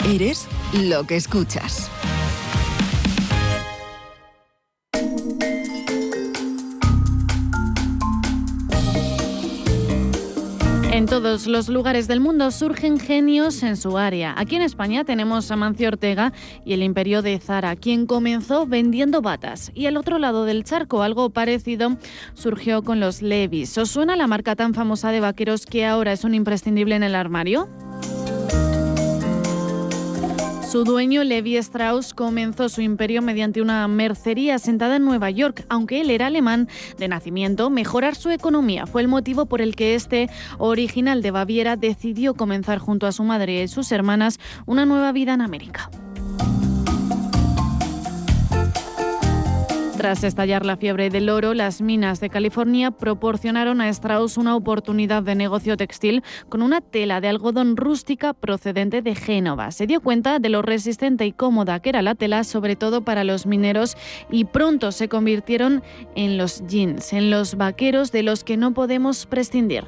Eres lo que escuchas. En todos los lugares del mundo surgen genios en su área. Aquí en España tenemos a Mancio Ortega y el imperio de Zara, quien comenzó vendiendo batas. Y al otro lado del charco, algo parecido surgió con los Levi's. ¿Os suena la marca tan famosa de vaqueros que ahora es un imprescindible en el armario? Su dueño, Levi Strauss, comenzó su imperio mediante una mercería asentada en Nueva York. Aunque él era alemán de nacimiento, mejorar su economía fue el motivo por el que este, original de Baviera, decidió comenzar junto a su madre y sus hermanas una nueva vida en América. Tras estallar la fiebre del oro, las minas de California proporcionaron a Strauss una oportunidad de negocio textil con una tela de algodón rústica procedente de Génova. Se dio cuenta de lo resistente y cómoda que era la tela, sobre todo para los mineros, y pronto se convirtieron en los jeans, en los vaqueros de los que no podemos prescindir.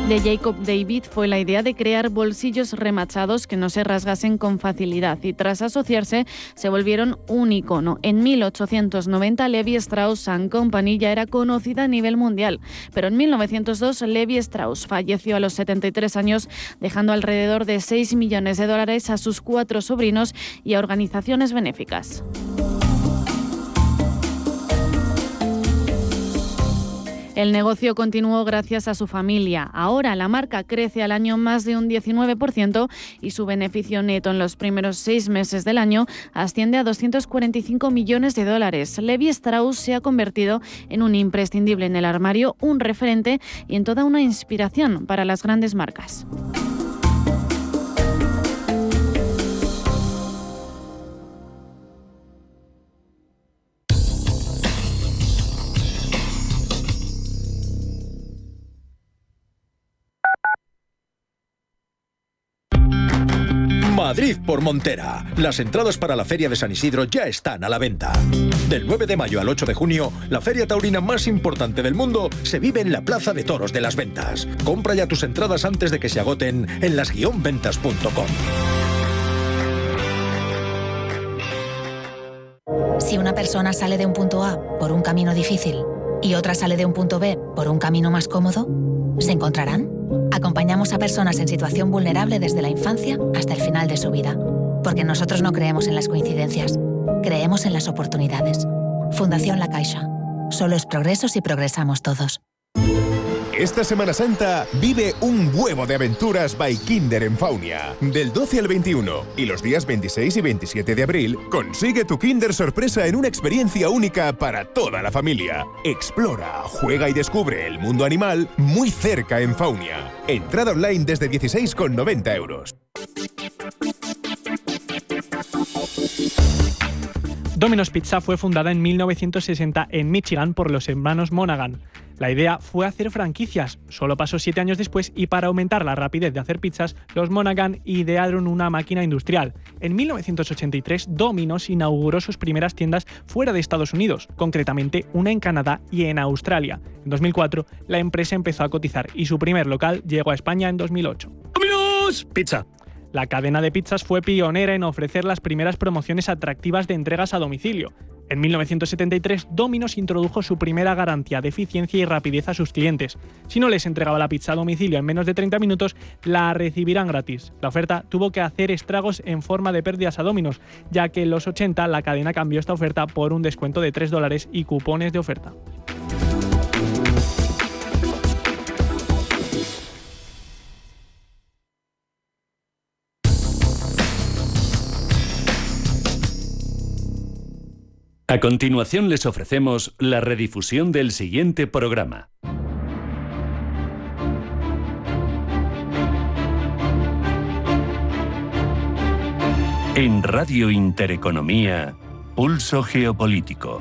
De Jacob David fue la idea de crear bolsillos remachados que no se rasgasen con facilidad y tras asociarse se volvieron un icono. En 1890 Levi Strauss & Company ya era conocida a nivel mundial, pero en 1902 Levi Strauss falleció a los 73 años, dejando alrededor de $6 millones a sus 4 sobrinos y a organizaciones benéficas. El negocio continuó gracias a su familia. Ahora la marca crece al año más de un 19% y su beneficio neto en los primeros 6 meses del año asciende a $245 millones. Levi Strauss se ha convertido en un imprescindible en el armario, un referente y en toda una inspiración para las grandes marcas. Madrid por Montera. Las entradas para la Feria de San Isidro ya están a la venta. Del 9 de mayo al 8 de junio, la feria taurina más importante del mundo se vive en la Plaza de Toros de las Ventas. Compra ya tus entradas antes de que se agoten en las-ventas.com. Si una persona sale de un punto A por un camino difícil y otra sale de un punto B por un camino más cómodo, ¿se encontrarán? Acompañamos a personas en situación vulnerable desde la infancia hasta el final de su vida. Porque nosotros no creemos en las coincidencias, creemos en las oportunidades. Fundación La Caixa. Solo es progreso si progresamos todos. Esta Semana Santa vive un huevo de aventuras by Kinder en Faunia. Del 12 al 21 y los días 26 y 27 de abril, consigue tu Kinder sorpresa en una experiencia única para toda la familia. Explora, juega y descubre el mundo animal muy cerca en Faunia. Entrada online desde 16,90 €. Domino's Pizza fue fundada en 1960 en Michigan por los hermanos Monaghan. La idea fue hacer franquicias, solo pasó 7 años después y para aumentar la rapidez de hacer pizzas, los Monaghan idearon una máquina industrial. En 1983, Domino's inauguró sus primeras tiendas fuera de Estados Unidos, concretamente una en Canadá y en Australia. En 2004, la empresa empezó a cotizar y su primer local llegó a España en 2008. ¡Domino's Pizza! La cadena de pizzas fue pionera en ofrecer las primeras promociones atractivas de entregas a domicilio. En 1973, Domino's introdujo su primera garantía de eficiencia y rapidez a sus clientes. Si no les entregaba la pizza a domicilio en menos de 30 minutos, la recibirán gratis. La oferta tuvo que hacer estragos en forma de pérdidas a Domino's, ya que en los 80 la cadena cambió esta oferta por un descuento de $3 y cupones de oferta. A continuación les ofrecemos la redifusión del siguiente programa. En Radio Intereconomía, Pulso Geopolítico.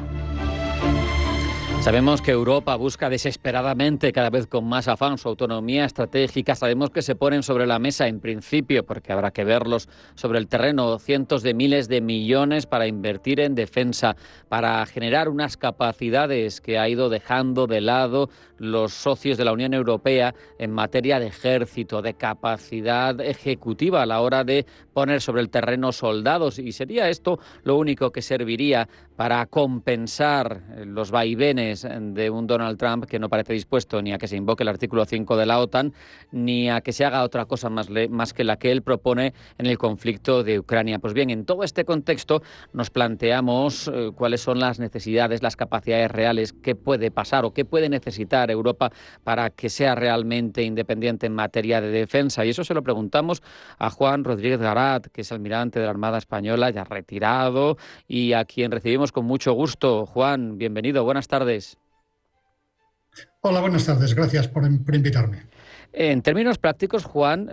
Sabemos que Europa busca desesperadamente, cada vez con más afán, su autonomía estratégica. Sabemos que se ponen sobre la mesa, en principio, porque habrá que verlos sobre el terreno, cientos de miles de millones para invertir en defensa, para generar unas capacidades que ha ido dejando de lado los socios de la Unión Europea en materia de ejército, de capacidad ejecutiva a la hora de poner sobre el terreno soldados. ¿Y sería esto lo único que serviría para compensar los vaivenes de un Donald Trump que no parece dispuesto ni a que se invoque el artículo 5 de la OTAN, ni a que se haga otra cosa más que la que él propone en el conflicto de Ucrania? Pues bien, en todo este contexto nos planteamos cuáles son las necesidades, las capacidades reales, qué puede pasar o qué puede necesitar Europa para que sea realmente independiente en materia de defensa. Y eso se lo preguntamos a Juan Rodríguez Garat, que es almirante de la Armada Española, ya retirado, y a quien recibimos con mucho gusto. Juan, bienvenido, buenas tardes. Hola, buenas tardes, gracias por invitarme. En términos prácticos, Juan,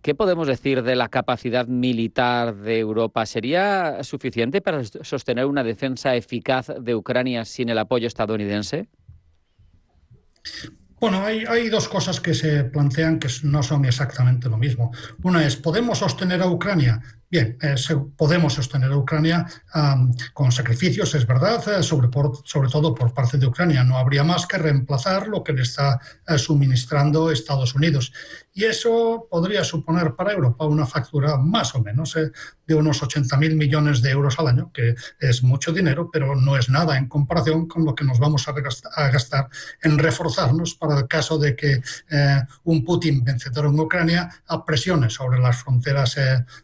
¿qué podemos decir de la capacidad militar de Europa? ¿Sería suficiente para sostener una defensa eficaz de Ucrania sin el apoyo estadounidense? Bueno, hay dos cosas que se plantean que no son exactamente lo mismo. Una es, ¿podemos sostener a Ucrania? Bien, podemos sostener a Ucrania con sacrificios, es verdad, sobre todo por parte de Ucrania. No habría más que reemplazar lo que le está suministrando Estados Unidos. Y eso podría suponer para Europa una factura más o menos de unos 80.000 millones de euros al año, que es mucho dinero, pero no es nada en comparación con lo que nos vamos a gastar en reforzarnos para el caso de que un Putin vencedor en Ucrania presione sobre las fronteras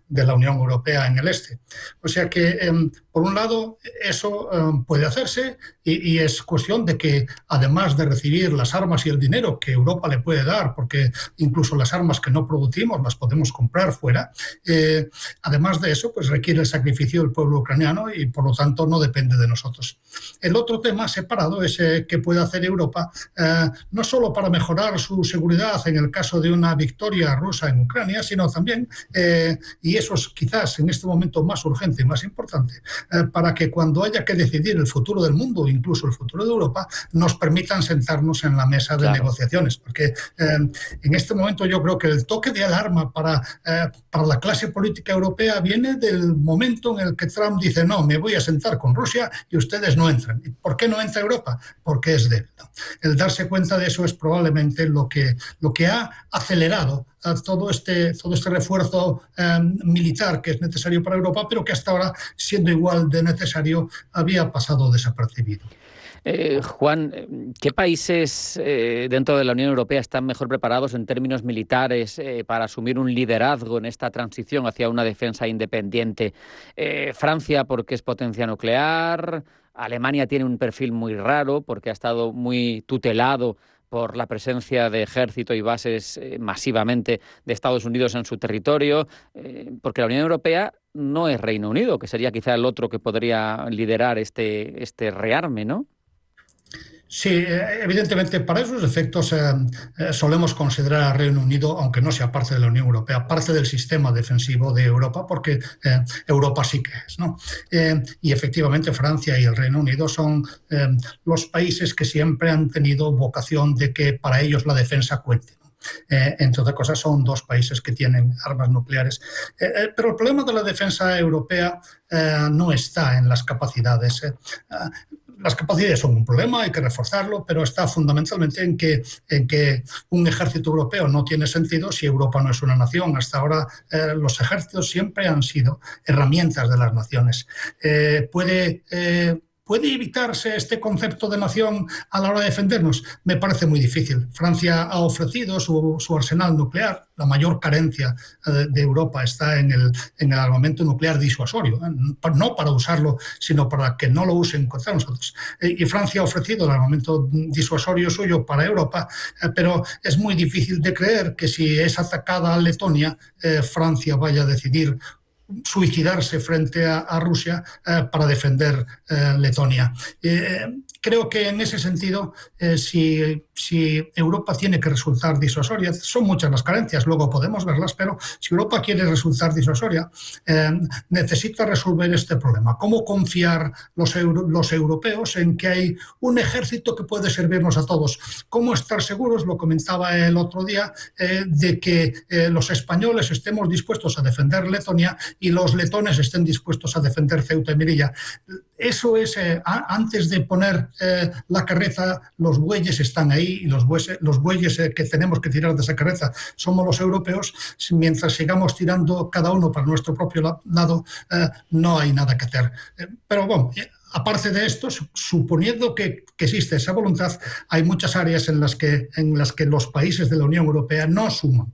de la Unión Europea en el este. O sea que, por un lado, eso puede hacerse y es cuestión de que, además de recibir las armas y el dinero que Europa le puede dar, porque incluso las armas que no producimos las podemos comprar fuera, además de eso, pues requiere el sacrificio del pueblo ucraniano y, por lo tanto, no depende de nosotros. El otro tema separado es qué puede hacer Europa, no solo para mejorar su seguridad en el caso de una victoria rusa en Ucrania, sino también, y eso es quizás en este momento más urgente y más importante, para que cuando haya que decidir el futuro del mundo, incluso el futuro de Europa, nos permitan sentarnos en la mesa de negociaciones. Porque en este momento yo creo que el toque de alarma para la clase política europea viene del momento en el que Trump dice no, me voy a sentar con Rusia y ustedes no entran. ¿Por qué no entra Europa? Porque es débil. El darse cuenta de eso es probablemente lo que ha acelerado todo este refuerzo militar que es necesario para Europa, pero que hasta ahora, siendo igual de necesario, había pasado desapercibido. Juan, ¿qué países dentro de la Unión Europea están mejor preparados en términos militares para asumir un liderazgo en esta transición hacia una defensa independiente? Francia, porque es potencia nuclear. Alemania tiene un perfil muy raro porque ha estado muy tutelado por la presencia de ejército y bases masivamente de Estados Unidos en su territorio, porque la Unión Europea no es Reino Unido, que sería quizá el otro que podría liderar este rearme, ¿no? Sí, evidentemente para esos efectos solemos considerar a Reino Unido, aunque no sea parte de la Unión Europea, parte del sistema defensivo de Europa, porque Europa sí que es, ¿no? Y efectivamente Francia y el Reino Unido son los países que siempre han tenido vocación de que para ellos la defensa cuente. Entre otras cosas, son dos países que tienen armas nucleares. Pero el problema de la defensa europea no está en las capacidades. Las capacidades son un problema, hay que reforzarlo, pero está fundamentalmente en que un ejército europeo no tiene sentido si Europa no es una nación. Hasta ahora los ejércitos siempre han sido herramientas de las naciones. ¿Puede evitarse este concepto de nación a la hora de defendernos? Me parece muy difícil. Francia ha ofrecido su arsenal nuclear. La mayor carencia de Europa está en el armamento nuclear disuasorio, no para usarlo, sino para que no lo usen contra nosotros. Y Francia ha ofrecido el armamento disuasorio suyo para Europa, pero es muy difícil de creer que si es atacada a Letonia, Francia vaya a decidir suicidarse frente a Rusia para defender Letonia. Creo que en ese sentido, si Europa tiene que resultar disuasoria, son muchas las carencias, luego podemos verlas, pero si Europa quiere resultar disuasoria, necesita resolver este problema. ¿Cómo confiar los europeos en que hay un ejército que puede servirnos a todos? ¿Cómo estar seguros, lo comentaba el otro día, de que los españoles estemos dispuestos a defender Letonia y los letones estén dispuestos a defender Ceuta y Melilla? Eso es, antes de poner la carreta, los bueyes están ahí y los bueyes que tenemos que tirar de esa carreta somos los europeos, mientras sigamos tirando cada uno para nuestro propio lado, no hay nada que hacer. Pero bueno, aparte de esto, suponiendo que existe esa voluntad, hay muchas áreas en las que los países de la Unión Europea no suman.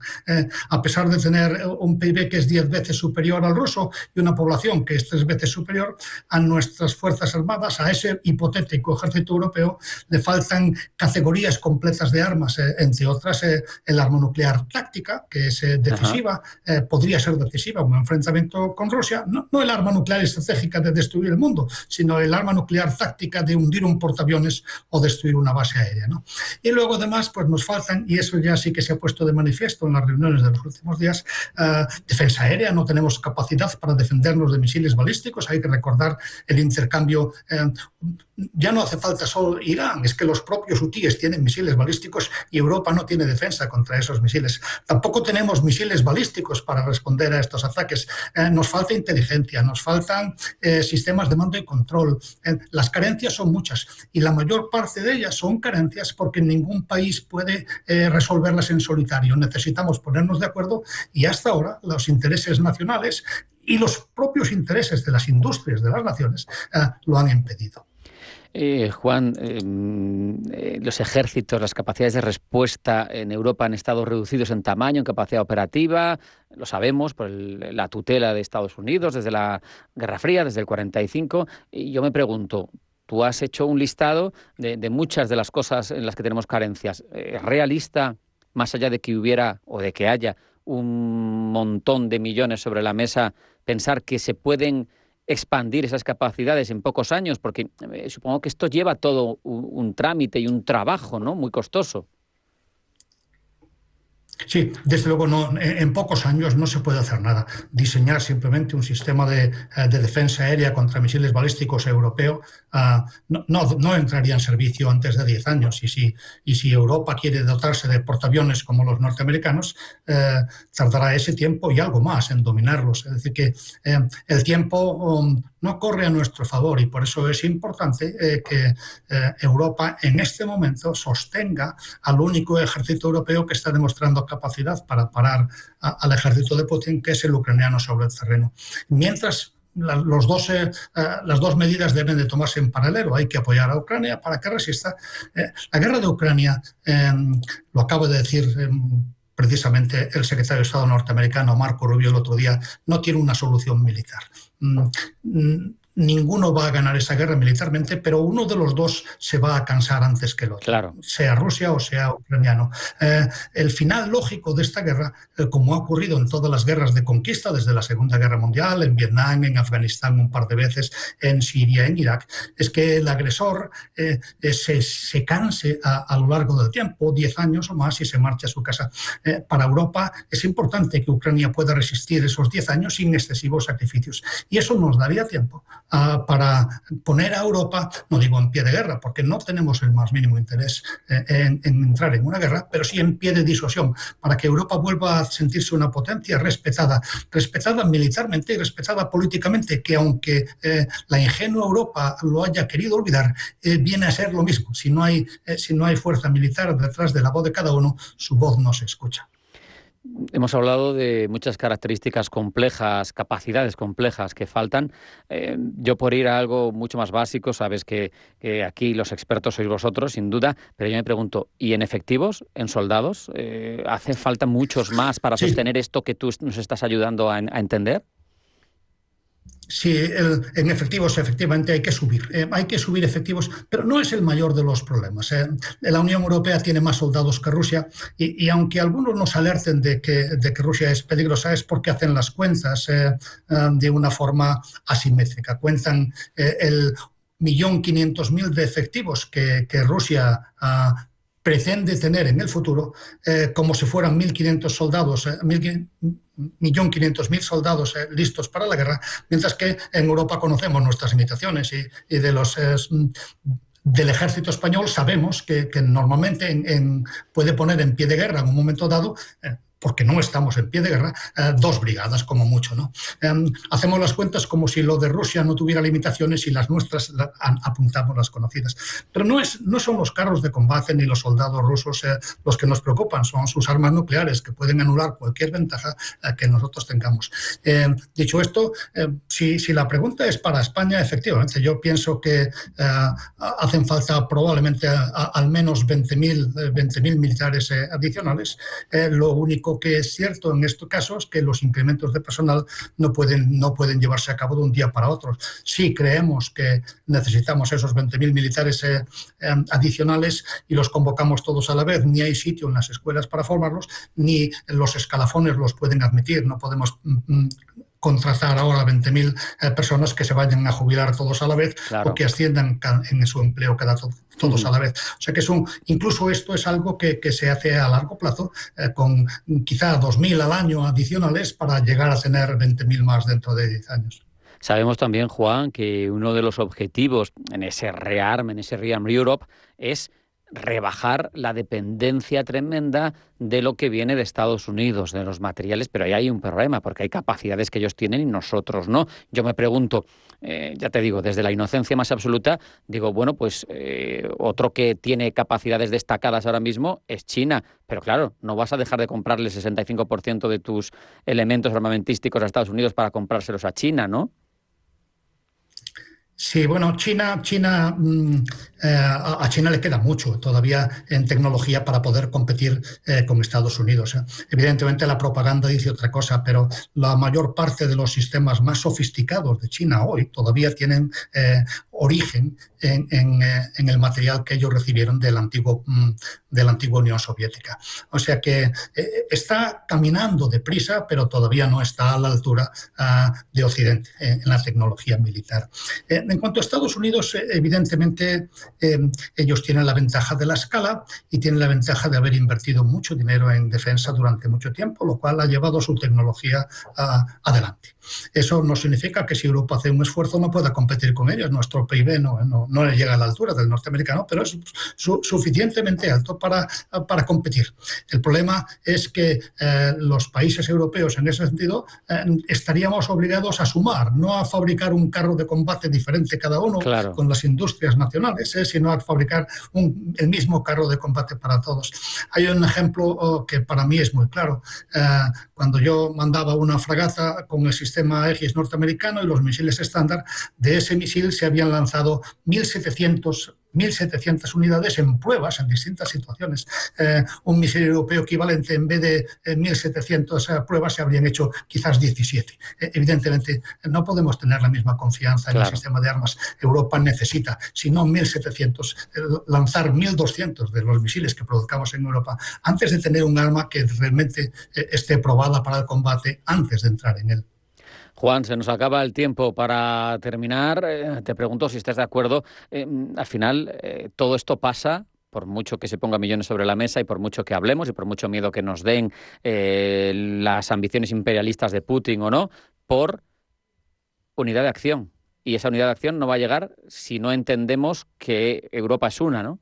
A pesar de tener un PIB que es 10 veces superior al ruso y una población que es 3 veces superior a nuestras Fuerzas Armadas, a ese hipotético ejército europeo, le faltan categorías completas de armas, entre otras el arma nuclear táctica, que es decisiva, podría ser decisiva un enfrentamiento con Rusia, no el arma nuclear estratégica de destruir el mundo, sino el arma nuclear táctica de hundir un portaaviones o destruir una base aérea, ¿no? Y luego además pues nos faltan, y eso ya sí que se ha puesto de manifiesto en las reuniones de los últimos días, defensa aérea. No tenemos capacidad para defendernos de misiles balísticos. Hay que recordar el intercambio. Ya no hace falta solo Irán, es que los propios hutíes tienen misiles balísticos y Europa no tiene defensa contra esos misiles. Tampoco tenemos misiles balísticos para responder a estos ataques. Nos falta inteligencia, nos faltan sistemas de mando y control. Las carencias son muchas y la mayor parte de ellas son carencias porque ningún país puede resolverlas en solitario. Necesitamos ponernos de acuerdo y hasta ahora los intereses nacionales y los propios intereses de las industrias de las naciones lo han impedido. Juan, los ejércitos, las capacidades de respuesta en Europa han estado reducidos en tamaño, en capacidad operativa, lo sabemos, por la tutela de Estados Unidos desde la Guerra Fría, desde el 45, y yo me pregunto, tú has hecho un listado de muchas de las cosas en las que tenemos carencias. ¿Es realista, más allá de que hubiera o de que haya un montón de millones sobre la mesa, pensar que se pueden expandir esas capacidades en pocos años? Porque supongo que esto lleva todo un trámite y un trabajo, ¿no?, muy costoso. Sí, desde luego no, en pocos años no se puede hacer nada. Diseñar simplemente un sistema de defensa aérea contra misiles balísticos europeo no entraría en servicio antes de 10 años. Y si Europa quiere dotarse de portaaviones como los norteamericanos, tardará ese tiempo y algo más en dominarlos. Es decir, que el tiempo no corre a nuestro favor y por eso es importante que Europa en este momento sostenga al único ejército europeo que está demostrando capacidad para parar al ejército de Putin, que es el ucraniano sobre el terreno. Mientras las dos medidas deben de tomarse en paralelo. Hay que apoyar a Ucrania para que resista. La guerra de Ucrania, lo acaba de decir precisamente el secretario de Estado norteamericano Marco Rubio el otro día, no tiene una solución militar. Ninguno va a ganar esa guerra militarmente, pero uno de los dos se va a cansar antes que el otro, claro, sea Rusia o sea ucraniano. El final lógico de esta guerra, como ha ocurrido en todas las guerras de conquista, desde la Segunda Guerra Mundial, en Vietnam, en Afganistán un par de veces, en Siria, en Irak, es que el agresor se canse a lo largo del tiempo, 10 años o más, y se marche a su casa. Para Europa es importante que Ucrania pueda resistir esos 10 años sin excesivos sacrificios. Y eso nos daría tiempo para poner a Europa, no digo en pie de guerra, porque no tenemos el más mínimo interés en entrar en una guerra, pero sí en pie de disuasión, para que Europa vuelva a sentirse una potencia respetada militarmente y respetada políticamente, que aunque la ingenua Europa lo haya querido olvidar, viene a ser lo mismo. Si no hay fuerza militar detrás de la voz de cada uno, su voz no se escucha. Hemos hablado de muchas características complejas, capacidades complejas que faltan. Yo, por ir a algo mucho más básico, sabes que aquí los expertos sois vosotros, sin duda, pero yo me pregunto, ¿y en efectivos, en soldados? ¿Hace falta muchos más para sostener esto que tú nos estás ayudando a entender? Sí, en efectivos, efectivamente hay que subir efectivos, pero no es el mayor de los problemas. La Unión Europea tiene más soldados que Rusia y aunque algunos nos alerten de que Rusia es peligrosa, es porque hacen las cuentas de una forma asimétrica. Cuentan el 1.500.000 de efectivos que Rusia pretende tener en el futuro como si fueran 1.500 soldados, 1.500.000 soldados listos para la guerra, mientras que en Europa conocemos nuestras limitaciones y del ejército español sabemos que normalmente puede poner en pie de guerra en un momento dado porque no estamos en pie de guerra, 2 brigadas como mucho, ¿no? Hacemos las cuentas como si lo de Rusia no tuviera limitaciones y las nuestras apuntamos las conocidas. Pero no son los carros de combate ni los soldados rusos los que nos preocupan, son sus armas nucleares que pueden anular cualquier ventaja que nosotros tengamos. Dicho esto, si la pregunta es para España, efectivamente, yo pienso que hacen falta probablemente al menos 20.000 militares adicionales. Lo único que es cierto en estos casos es que los incrementos de personal no pueden llevarse a cabo de un día para otro. Sí creemos que necesitamos esos 20.000 militares adicionales y los convocamos todos a la vez. Ni hay sitio en las escuelas para formarlos, ni los escalafones los pueden admitir. No podemos contratar ahora 20.000 personas que se vayan a jubilar todos a la vez, claro, o que asciendan en su empleo todos a la vez. O sea que incluso esto es algo que se hace a largo plazo, con quizá 2.000 al año adicionales para llegar a tener 20.000 más dentro de 10 años. Sabemos también, Juan, que uno de los objetivos en ese REARM Europe, es rebajar la dependencia tremenda de lo que viene de Estados Unidos, de los materiales, pero ahí hay un problema, porque hay capacidades que ellos tienen y nosotros no. Yo me pregunto, ya te digo, desde la inocencia más absoluta, digo, bueno, pues otro que tiene capacidades destacadas ahora mismo es China, pero claro, no vas a dejar de comprarle el 65% de tus elementos armamentísticos a Estados Unidos para comprárselos a China, ¿no? Sí, bueno, a China le queda mucho todavía en tecnología para poder competir con Estados Unidos. Evidentemente la propaganda dice otra cosa, pero la mayor parte de los sistemas más sofisticados de China hoy todavía tienen origen en el material que ellos recibieron de la antigua Unión Soviética. O sea que está caminando deprisa, pero todavía no está a la altura de Occidente en la tecnología militar. En cuanto a Estados Unidos, evidentemente ellos tienen la ventaja de la escala y tienen la ventaja de haber invertido mucho dinero en defensa durante mucho tiempo, lo cual ha llevado su tecnología adelante. Eso no significa que si Europa hace un esfuerzo no pueda competir con ellos. Nuestro PIB no le llega a la altura del norteamericano, pero es suficientemente alto para competir. El problema es que los países europeos en ese sentido estaríamos obligados a sumar, no a fabricar un carro de combate diferente cada uno, claro, con las industrias nacionales, sino a fabricar el mismo carro de combate para todos. Hay un ejemplo que para mí es muy claro. Cuando yo mandaba una fragata con el sistema Aegis norteamericano y los misiles estándar, de ese misil se habían lanzado 1.700 unidades en pruebas en distintas situaciones. Un misil europeo equivalente, en vez de 1.700 pruebas, se habrían hecho quizás 17. Evidentemente, no podemos tener la misma confianza en el sistema de armas. Europa necesita, si no 1.700, lanzar 1.200 de los misiles que produzcamos en Europa antes de tener un arma que realmente esté probada para el combate antes de entrar en él. Juan, se nos acaba el tiempo. Para terminar, te pregunto si estás de acuerdo. Al final, todo esto pasa, por mucho que se ponga millones sobre la mesa y por mucho que hablemos y por mucho miedo que nos den las ambiciones imperialistas de Putin o no, por unidad de acción. Y esa unidad de acción no va a llegar si no entendemos que Europa es una, ¿no?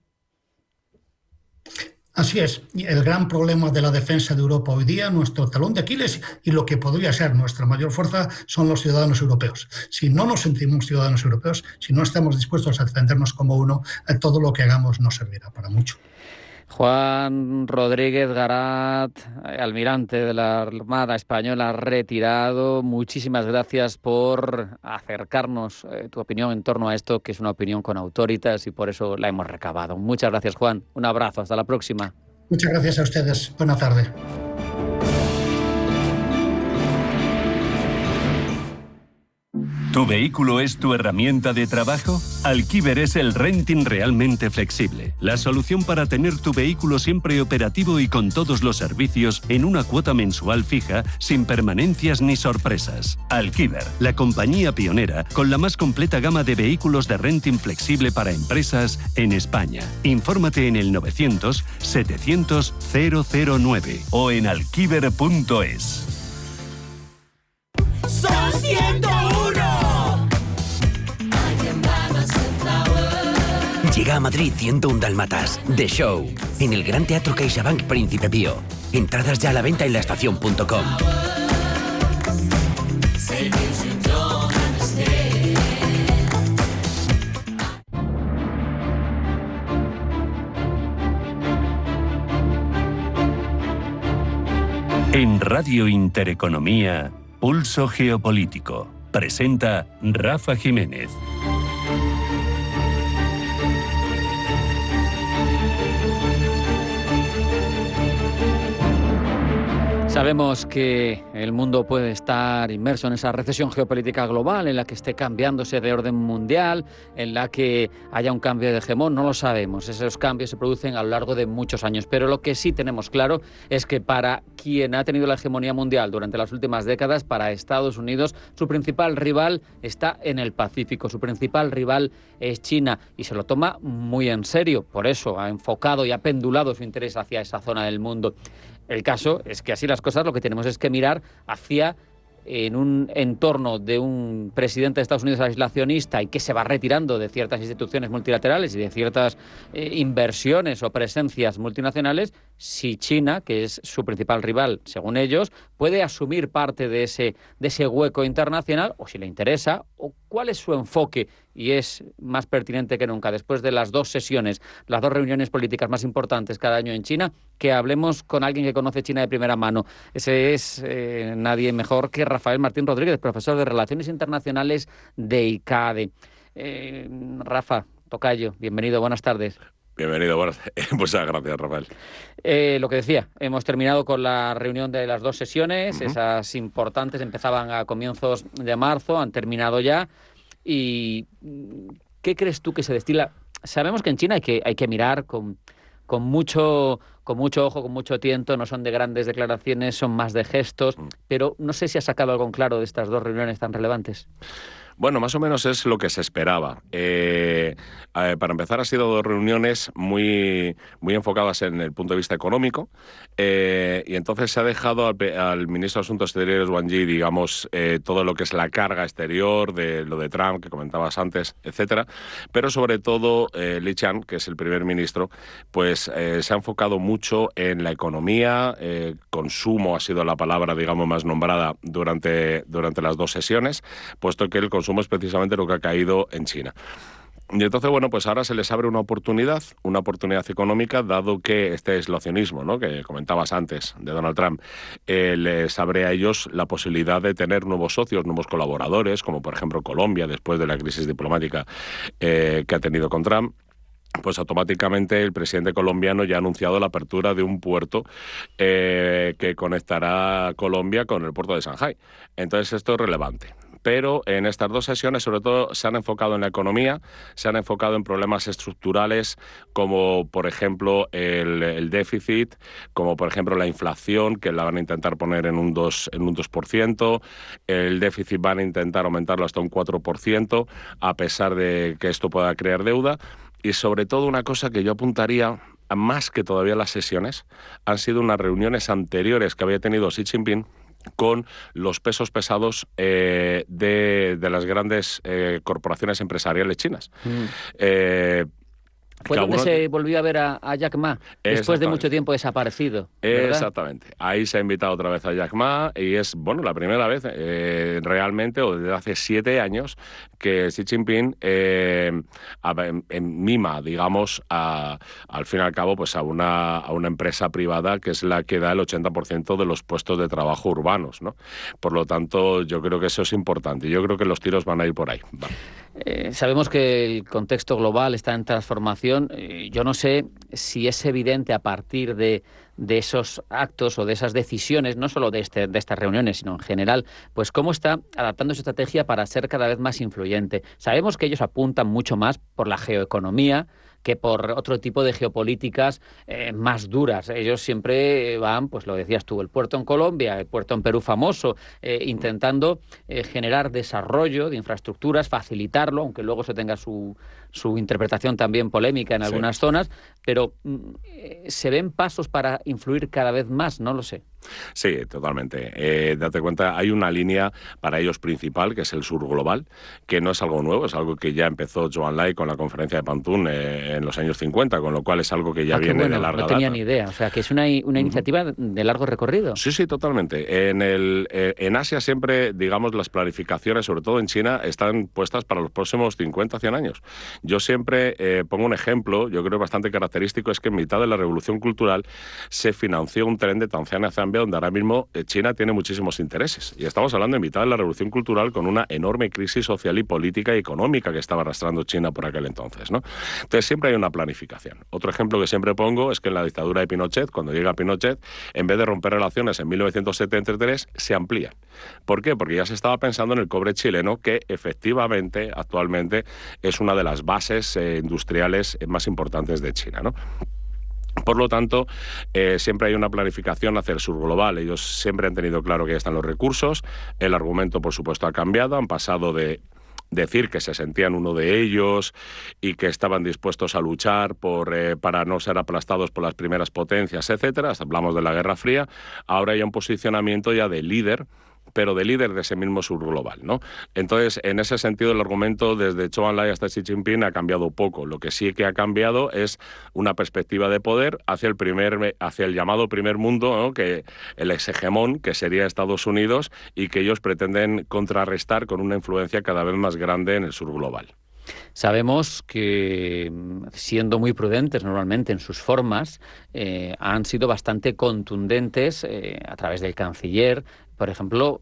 Así es. El gran problema de la defensa de Europa hoy día, nuestro talón de Aquiles y lo que podría ser nuestra mayor fuerza, son los ciudadanos europeos. Si no nos sentimos ciudadanos europeos, si no estamos dispuestos a defendernos como uno, todo lo que hagamos no servirá para mucho. Juan Rodríguez Garat, almirante de la Armada Española retirado, muchísimas gracias por acercarnos tu opinión en torno a esto, que es una opinión con autoritas y por eso la hemos recabado. Muchas gracias, Juan. Un abrazo, hasta la próxima. Muchas gracias a ustedes. Buena tarde. ¿Tu vehículo es tu herramienta de trabajo? Alquiver es el renting realmente flexible. La solución para tener tu vehículo siempre operativo y con todos los servicios en una cuota mensual fija, sin permanencias ni sorpresas. Alquiver, la compañía pionera con la más completa gama de vehículos de renting flexible para empresas en España. Infórmate en el 900 700 009 o en alquiver.es. ¡Son 101! Llega a Madrid 101 Dálmatas, The Show, en el Gran Teatro CaixaBank Príncipe Pío. Entradas ya a la venta en laestacion.com. En Radio Intereconomía, Pulso Geopolítico. Presenta Rafa Jiménez. Sabemos que el mundo puede estar inmerso en esa recesión geopolítica global, en la que esté cambiándose de orden mundial, en la que haya un cambio de hegemón, no lo sabemos. Esos cambios se producen a lo largo de muchos años, pero lo que sí tenemos claro es que para quien ha tenido la hegemonía mundial durante las últimas décadas, para Estados Unidos, su principal rival está en el Pacífico, su principal rival es China, y se lo toma muy en serio. Por eso ha enfocado y ha pendulado su interés hacia esa zona del mundo. El caso es que así las cosas, lo que tenemos es que mirar hacia en un entorno de un presidente de Estados Unidos aislacionista y que se va retirando de ciertas instituciones multilaterales y de ciertas inversiones o presencias multinacionales, si China, que es su principal rival, según ellos, puede asumir parte de ese hueco internacional, o si le interesa, o cuál es su enfoque. Y es más pertinente que nunca, después de las 2 sesiones, las 2 reuniones políticas más importantes cada año en China, que hablemos con alguien que conoce China de primera mano. Ese es nadie mejor que Rafael Martín Rodríguez, profesor de Relaciones Internacionales de ICADE. Rafa, tocayo, bienvenido, buenas tardes. Bienvenido, muchas gracias, Rafael. Lo que decía, hemos terminado con la reunión de las 2 sesiones, esas importantes empezaban a comienzos de marzo, han terminado ya. ¿Y qué crees tú que se destila? Sabemos que en China hay que mirar con mucho ojo, con mucho tiento, no son de grandes declaraciones, son más de gestos, pero no sé si has sacado algo en claro de estas 2 reuniones tan relevantes. Bueno, más o menos es lo que se esperaba. Para empezar, han sido 2 reuniones muy enfocadas en el punto de vista económico, y entonces se ha dejado al ministro de Asuntos Exteriores, Wang Yi, digamos, todo lo que es la carga exterior, de lo de Trump, que comentabas antes, etcétera. Pero sobre todo, Li Qiang, que es el primer ministro, pues se ha enfocado mucho en la economía, consumo ha sido la palabra, digamos, más nombrada durante las 2 sesiones, puesto que el consumo es precisamente lo que ha caído en China. Y entonces, bueno, pues ahora se les abre una oportunidad económica, dado que este aislacionismo, ¿no?, que comentabas antes, de Donald Trump, les abre a ellos la posibilidad de tener nuevos socios, nuevos colaboradores, como por ejemplo Colombia, después de la crisis diplomática que ha tenido con Trump. Pues automáticamente el presidente colombiano ya ha anunciado la apertura de un puerto que conectará Colombia con el puerto de Shanghái. Entonces esto es relevante. Pero en estas 2 sesiones, sobre todo, se han enfocado en la economía, se han enfocado en problemas estructurales como, por ejemplo, el déficit, como, por ejemplo, la inflación, que la van a intentar poner en un 2%, el déficit van a intentar aumentarlo hasta un 4%, a pesar de que esto pueda crear deuda. Y sobre todo una cosa que yo apuntaría, más que todavía las sesiones, han sido unas reuniones anteriores que había tenido Xi Jinping con los pesos pesados de las grandes corporaciones empresariales chinas. Fue donde se volvió a ver a Jack Ma, después de mucho tiempo desaparecido, ¿verdad? Exactamente. Ahí se ha invitado otra vez a Jack Ma y es, bueno, la primera vez realmente, o desde hace 7 años, que Xi Jinping mima, digamos, al fin y al cabo, pues a una empresa privada que es la que da el 80% de los puestos de trabajo urbanos, ¿no? Por lo tanto, yo creo que eso es importante. Yo creo que los tiros van a ir por ahí. Sabemos que el contexto global está en transformación. Yo no sé si es evidente a partir de esos actos o de esas decisiones, no solo de estas reuniones, sino en general, pues cómo está adaptando su estrategia para ser cada vez más influyente. Sabemos que ellos apuntan mucho más por la geoeconomía que por otro tipo de geopolíticas más duras. Ellos siempre van, pues lo decías tú, el puerto en Colombia, el puerto en Perú famoso, intentando generar desarrollo de infraestructuras, facilitarlo, aunque luego se tenga su interpretación también polémica en algunas zonas, pero ¿se ven pasos para influir cada vez más? No lo sé. Sí, totalmente. Date cuenta, hay una línea para ellos principal, que es el sur global, que no es algo nuevo, es algo que ya empezó Zhou Enlai con la conferencia de Pantún en los años 50, con lo cual es algo que ya viene de larga data. No tenía ni idea, o sea, que es una iniciativa de largo recorrido. Sí, totalmente. En Asia siempre, digamos, las planificaciones, sobre todo en China, están puestas para los próximos 50, 100 años. Yo siempre pongo un ejemplo, yo creo bastante característico, es que en mitad de la revolución cultural se financió un tren de Tanzania a Zambia, donde ahora mismo China tiene muchísimos intereses. Y estamos hablando en mitad de la revolución cultural con una enorme crisis social y política y económica que estaba arrastrando China por aquel entonces, ¿no? Entonces siempre hay una planificación. Otro ejemplo que siempre pongo es que en la dictadura de Pinochet, cuando llega Pinochet, en vez de romper relaciones en 1973, se amplían. ¿Por qué? Porque ya se estaba pensando en el cobre chileno, que efectivamente actualmente es una de las bases industriales más importantes de China, ¿no? Por lo tanto, siempre hay una planificación hacia el sur global. Ellos siempre han tenido claro que ya están los recursos. El argumento, por supuesto, ha cambiado. Han pasado de decir que se sentían uno de ellos y que estaban dispuestos a luchar para no ser aplastados por las primeras potencias, etcétera. Hablamos de la Guerra Fría. Ahora hay un posicionamiento ya de líder, pero de líder de ese mismo sur global, ¿no? Entonces, en ese sentido, el argumento desde Zhou Enlai hasta Xi Jinping ha cambiado poco. Lo que sí que ha cambiado es una perspectiva de poder hacia el llamado primer mundo, ¿no? Que el exhegemón, que sería Estados Unidos, y que ellos pretenden contrarrestar con una influencia cada vez más grande en el sur global. Sabemos que, siendo muy prudentes normalmente en sus formas, han sido bastante contundentes a través del canciller, por ejemplo,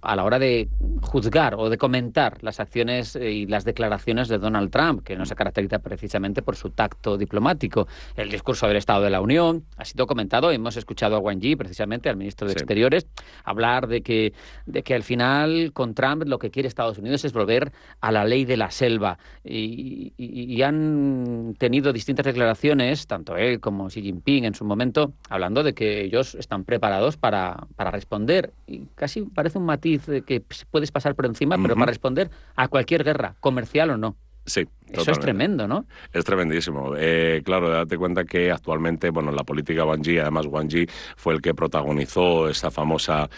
a la hora de juzgar o de comentar las acciones y las declaraciones de Donald Trump, que no se caracteriza precisamente por su tacto diplomático. El discurso del Estado de la Unión ha sido comentado, hemos escuchado a Wang Yi, precisamente al ministro de Exteriores, hablar de que al final con Trump lo que quiere Estados Unidos es volver a la ley de la selva. Y han tenido distintas declaraciones, tanto él como Xi Jinping en su momento, hablando de que ellos están preparados para responder. Y casi parece un matiz de que puedes pasar por encima, pero para responder a cualquier guerra, comercial o no. Sí, totalmente. Eso es tremendo, ¿no? Es tremendísimo. Claro, date cuenta que actualmente, la política Wang Yi, además Wang Yi fue el que protagonizó esa famosa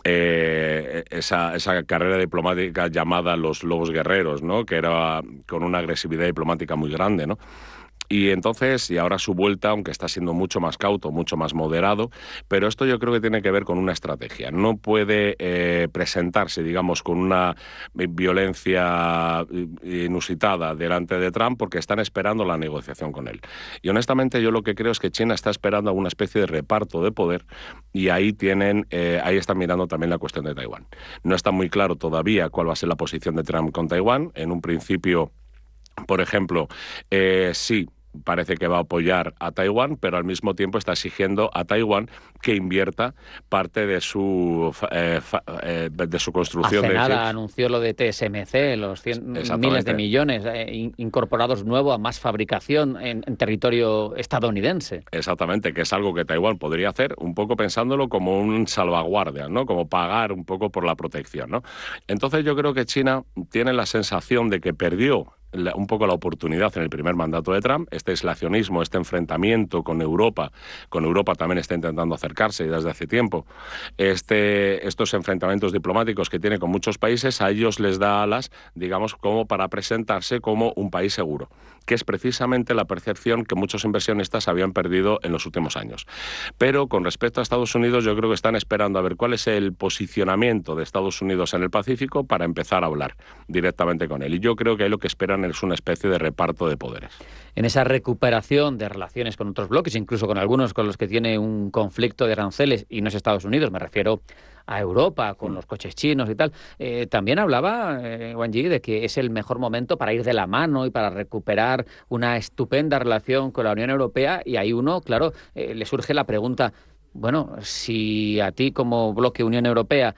esa carrera diplomática llamada los Lobos Guerreros, ¿no? Que era con una agresividad diplomática muy grande, ¿no? Y entonces, y ahora su vuelta, aunque está siendo mucho más cauto, mucho más moderado, pero esto yo creo que tiene que ver con una estrategia. No puede presentarse, digamos, con una violencia inusitada delante de Trump porque están esperando la negociación con él. Y honestamente yo lo que creo es que China está esperando una especie de reparto de poder y ahí están mirando también la cuestión de Taiwán. No está muy claro todavía cuál va a ser la posición de Trump con Taiwán. En un principio, por ejemplo, sí, parece que va a apoyar a Taiwán, pero al mismo tiempo está exigiendo a Taiwán que invierta parte de su construcción. Hace nada anunció lo de TSMC, los miles de millones incorporados nuevo a más fabricación en territorio estadounidense. Exactamente, que es algo que Taiwán podría hacer, un poco pensándolo como un salvaguardia, ¿no? Como pagar un poco por la protección, ¿no? Entonces yo creo que China tiene la sensación de que perdió un poco la oportunidad en el primer mandato de Trump, este aislacionismo, este enfrentamiento con Europa también está intentando acercarse desde hace tiempo, estos enfrentamientos diplomáticos que tiene con muchos países, a ellos les da alas, digamos, como para presentarse como un país seguro, que es precisamente la percepción que muchos inversionistas habían perdido en los últimos años. Pero con respecto a Estados Unidos, yo creo que están esperando a ver cuál es el posicionamiento de Estados Unidos en el Pacífico para empezar a hablar directamente con él. Y yo creo que ahí lo que esperan es una especie de reparto de poderes. En esa recuperación de relaciones con otros bloques, incluso con algunos con los que tiene un conflicto de aranceles, y no es Estados Unidos, me refiero a Europa, con los coches chinos y tal, también hablaba Wang Yi de que es el mejor momento para ir de la mano y para recuperar una estupenda relación con la Unión Europea, y ahí uno, claro, le surge la pregunta, bueno, si a ti como bloque Unión Europea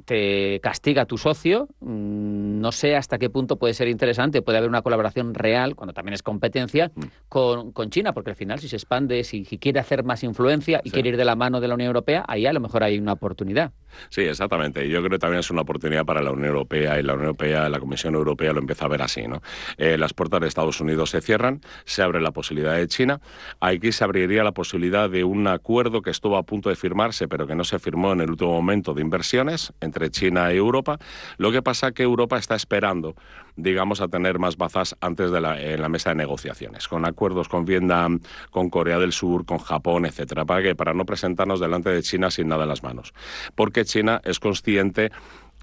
te castiga tu socio, no sé hasta qué punto puede ser interesante, puede haber una colaboración real, cuando también es competencia, con China, porque al final si se expande, si quiere hacer más influencia y quiere ir de la mano de la Unión Europea, ahí a lo mejor hay una oportunidad. Sí, exactamente. Y yo creo que también es una oportunidad para la Unión Europea, y la Unión Europea, la Comisión Europea lo empieza a ver así, ¿no? Las puertas de Estados Unidos se cierran, se abre la posibilidad de China. Aquí se abriría la posibilidad de un acuerdo que estuvo a punto de firmarse, pero que no se firmó en el último momento, de inversiones entre China y Europa. Lo que pasa es que Europa está esperando, digamos, a tener más bazas antes en la mesa de negociaciones, con acuerdos con Vietnam, con Corea del Sur, con Japón, etcétera. ¿Para qué? Para no presentarnos delante de China sin nada en las manos. Porque China es consciente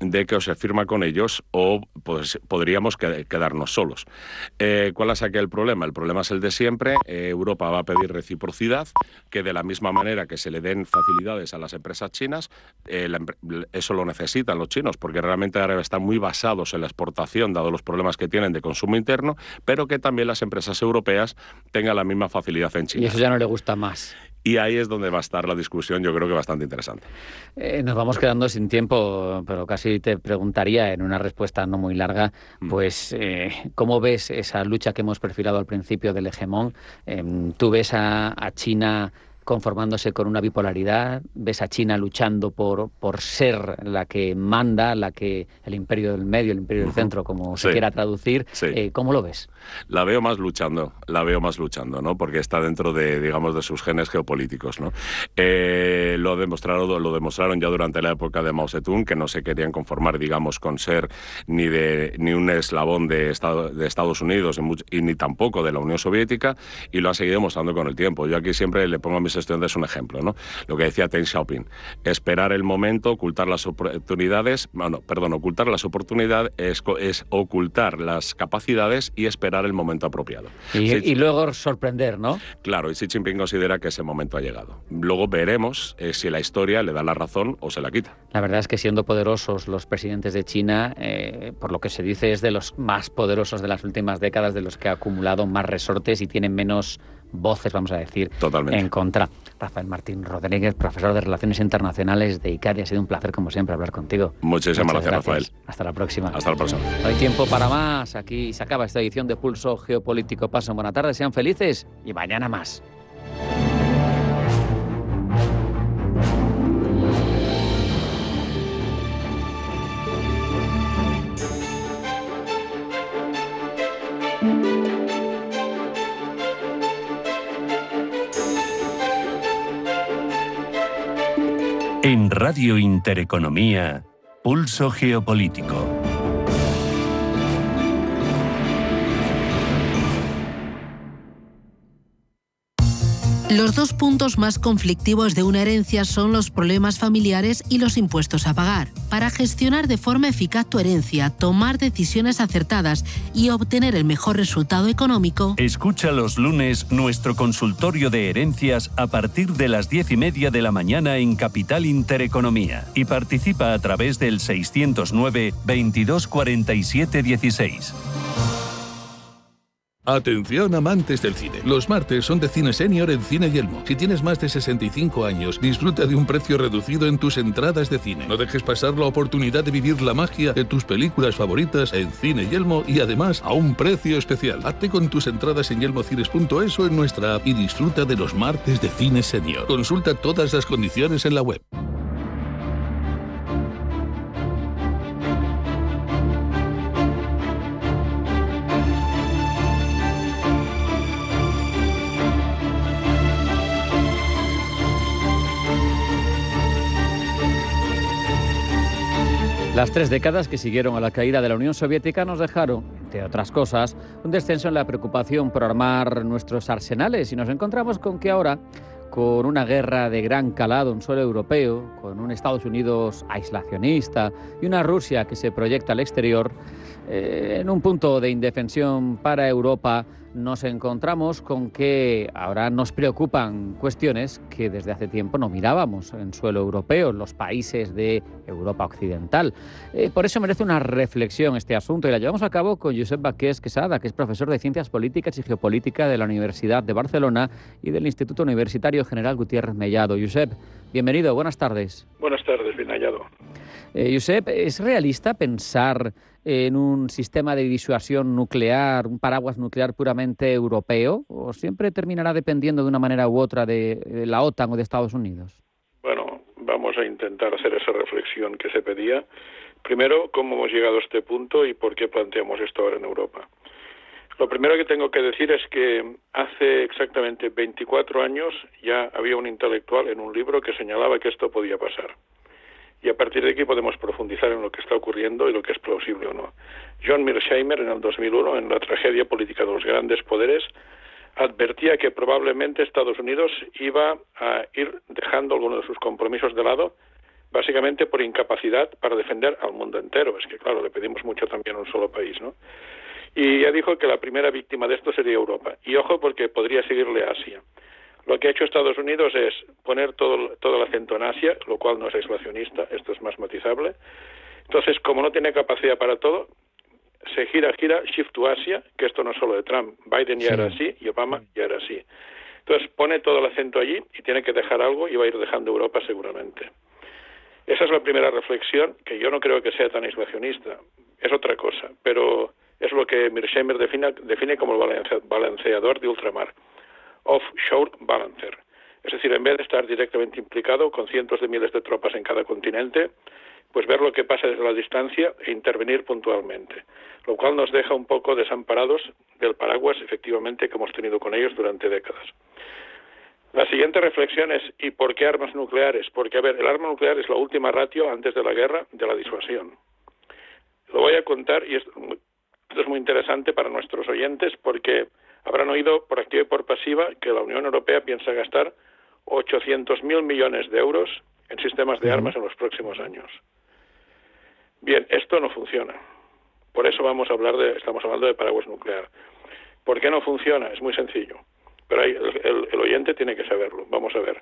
de que o se firma con ellos o pues, podríamos quedarnos solos. ¿Cuál es aquí el problema? El problema es el de siempre. Europa va a pedir reciprocidad, que de la misma manera que se le den facilidades a las empresas chinas, eso lo necesitan los chinos, porque realmente ahora están muy basados en la exportación, dado los problemas que tienen de consumo interno, pero que también las empresas europeas tengan la misma facilidad en China. Y eso ya no le gusta más. Y ahí es donde va a estar la discusión, yo creo que bastante interesante. Nos vamos quedando sin tiempo, pero casi te preguntaría, en una respuesta no muy larga, pues ¿cómo ves esa lucha que hemos perfilado al principio del hegemón? ¿Tú ves a China conformándose con una bipolaridad? ¿Ves a China luchando por ser la que manda, el imperio del medio, el imperio del centro, como se quiera traducir? Sí. ¿Cómo lo ves? La veo más luchando, ¿no? Porque está dentro de, digamos, de sus genes geopolíticos, ¿no? Lo demostraron ya durante la época de Mao Zedong, que no se querían conformar, digamos, con ser ni un eslabón de Estados Unidos y ni tampoco de la Unión Soviética, y lo ha seguido mostrando con el tiempo. Yo aquí siempre le pongo a mis estudiantes un ejemplo, ¿no? Lo que decía Deng Xiaoping: esperar el momento, ocultar las oportunidades, es ocultar las capacidades y esperar el momento apropiado. Y luego sorprender, ¿no? Claro, y Xi Jinping considera que ese momento ha llegado. Luego veremos si la historia le da la razón o se la quita. La verdad es que siendo poderosos los presidentes de China, por lo que se dice, es de los más poderosos de las últimas décadas, de los que ha acumulado más resortes y tienen menos voces, vamos a decir, totalmente en contra. Rafael Martín Rodríguez, profesor de Relaciones Internacionales de ICADE, ha sido un placer, como siempre, hablar contigo. Muchísimas gracias, Rafael. Hasta la próxima. Hasta la próxima. No hay tiempo para más. Aquí se acaba esta edición de Pulso Geopolítico. Pasen buena tarde, sean felices y mañana más. En Radio Intereconomía, Pulso Geopolítico. Los dos puntos más conflictivos de una herencia son los problemas familiares y los impuestos a pagar. Para gestionar de forma eficaz tu herencia, tomar decisiones acertadas y obtener el mejor resultado económico, escucha los lunes nuestro consultorio de herencias a partir de las 10:30 de la mañana en Capital Intereconomía y participa a través del 609 22 47 16. Atención amantes del cine. Los martes son de Cine Senior en Cine Yelmo. Si tienes más de 65 años, disfruta de un precio reducido en tus entradas de cine. No dejes pasar la oportunidad de vivir la magia de tus películas favoritas en Cine Yelmo y además a un precio especial. Hazte con tus entradas en yelmocines.es o en nuestra app y disfruta de los martes de Cine Senior. Consulta todas las condiciones en la web. Las 3 décadas que siguieron a la caída de la Unión Soviética nos dejaron, entre otras cosas, un descenso en la preocupación por armar nuestros arsenales, y nos encontramos con que ahora, con una guerra de gran calado en suelo europeo, con un Estados Unidos aislacionista y una Rusia que se proyecta al exterior, en un punto de indefensión para Europa, nos encontramos con que ahora nos preocupan cuestiones que desde hace tiempo no mirábamos en suelo europeo, en los países de Europa Occidental. Por eso merece una reflexión este asunto y la llevamos a cabo con Josep Baqués Quesada, que es profesor de Ciencias Políticas y Geopolítica de la Universidad de Barcelona y del Instituto Universitario General Gutiérrez Mellado. Josep, bienvenido, buenas tardes. Buenas tardes, bien hallado. Josep, ¿es realista pensar en un sistema de disuasión nuclear, un paraguas nuclear puramente europeo, o siempre terminará dependiendo de una manera u otra de la OTAN o de Estados Unidos? Bueno, vamos vamos a intentar hacer esa reflexión que se pedía. Primero, cómo hemos llegado a este punto y por qué planteamos esto ahora en Europa. Lo primero que tengo que decir es que hace exactamente 24 años ya había un intelectual en un libro que señalaba que esto podía pasar. Y a partir de aquí podemos profundizar en lo que está ocurriendo y lo que es plausible o no. John Mearsheimer, en el 2001, en La tragedia política de los grandes poderes, advertía que probablemente Estados Unidos iba a ir dejando algunos de sus compromisos de lado, básicamente por incapacidad para defender al mundo entero. Es que, claro, le pedimos mucho también a un solo país, ¿no? Y ya dijo que la primera víctima de esto sería Europa. Y ojo, porque podría seguirle Asia. Lo que ha hecho Estados Unidos es poner todo el acento en Asia, lo cual no es aislacionista, esto es más matizable. Entonces, como no tiene capacidad para todo, se gira Shift to Asia, que esto no es solo de Trump, Biden ya era así y Obama ya era así. Entonces pone todo el acento allí y tiene que dejar algo y va a ir dejando Europa seguramente. Esa es la primera reflexión, que yo no creo que sea tan aislacionista, es otra cosa, pero es lo que Mearsheimer define como el balanceador de ultramar, offshore balancer. Es decir, en vez de estar directamente implicado con cientos de miles de tropas en cada continente, pues ver lo que pasa desde la distancia e intervenir puntualmente, lo cual nos deja un poco desamparados del paraguas, efectivamente, que hemos tenido con ellos durante décadas. La siguiente reflexión es, ¿y por qué armas nucleares? Porque, a ver, el arma nuclear es la última ratio antes de la guerra de la disuasión. Lo voy a contar, y esto es muy interesante para nuestros oyentes, porque habrán oído por activa y por pasiva que la Unión Europea piensa gastar 800.000 millones de euros en sistemas de armas en los próximos años. Bien, esto no funciona. Por eso estamos hablando de paraguas nuclear. ¿Por qué no funciona? Es muy sencillo. Pero el oyente tiene que saberlo. Vamos a ver.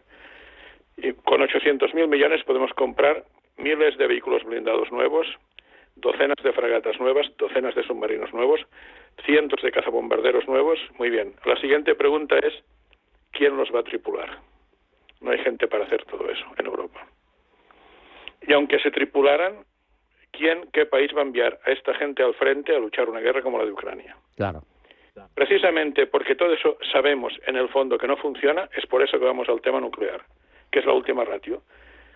Y con 800.000 millones podemos comprar miles de vehículos blindados nuevos, docenas de fragatas nuevas, docenas de submarinos nuevos, cientos de cazabombarderos nuevos. Muy bien. La siguiente pregunta es, ¿quién los va a tripular? No hay gente para hacer todo eso en Europa. Y aunque se tripularan, ¿qué país va a enviar a esta gente al frente a luchar una guerra como la de Ucrania? Claro. Precisamente porque todo eso sabemos en el fondo que no funciona, es por eso que vamos al tema nuclear, que es la última ratio.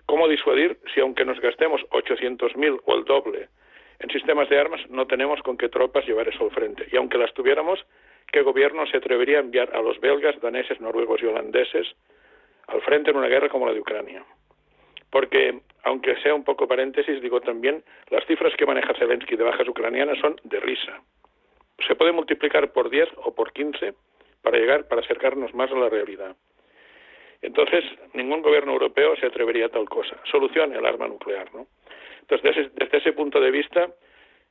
¿Cómo disuadir si aunque nos gastemos 800.000 o el doble en sistemas de armas, no tenemos con qué tropas llevar eso al frente? Y aunque las tuviéramos, ¿qué gobierno se atrevería a enviar a los belgas, daneses, noruegos y holandeses al frente en una guerra como la de Ucrania? Porque, aunque sea un poco paréntesis, digo también, las cifras que maneja Zelensky de bajas ucranianas son de risa. Se puede multiplicar por 10 o por 15 para acercarnos más a la realidad. Entonces, ningún gobierno europeo se atrevería a tal cosa. Solución, el arma nuclear, ¿no? Entonces, desde ese punto de vista,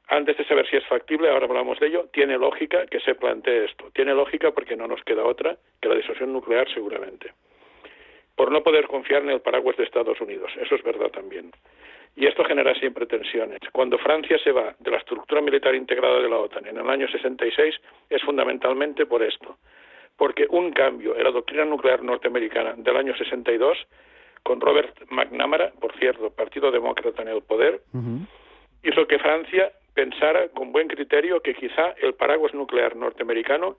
antes de saber si es factible, ahora hablamos de ello, tiene lógica que se plantee esto. Tiene lógica porque no nos queda otra que la disuasión nuclear seguramente. Por no poder confiar en el paraguas de Estados Unidos. Eso es verdad también. Y esto genera siempre tensiones. Cuando Francia se va de la estructura militar integrada de la OTAN en el año 66, es fundamentalmente por esto. Porque un cambio en la doctrina nuclear norteamericana del año 62, con Robert McNamara, por cierto, Partido Demócrata en el poder, hizo que Francia pensara con buen criterio que quizá el paraguas nuclear norteamericano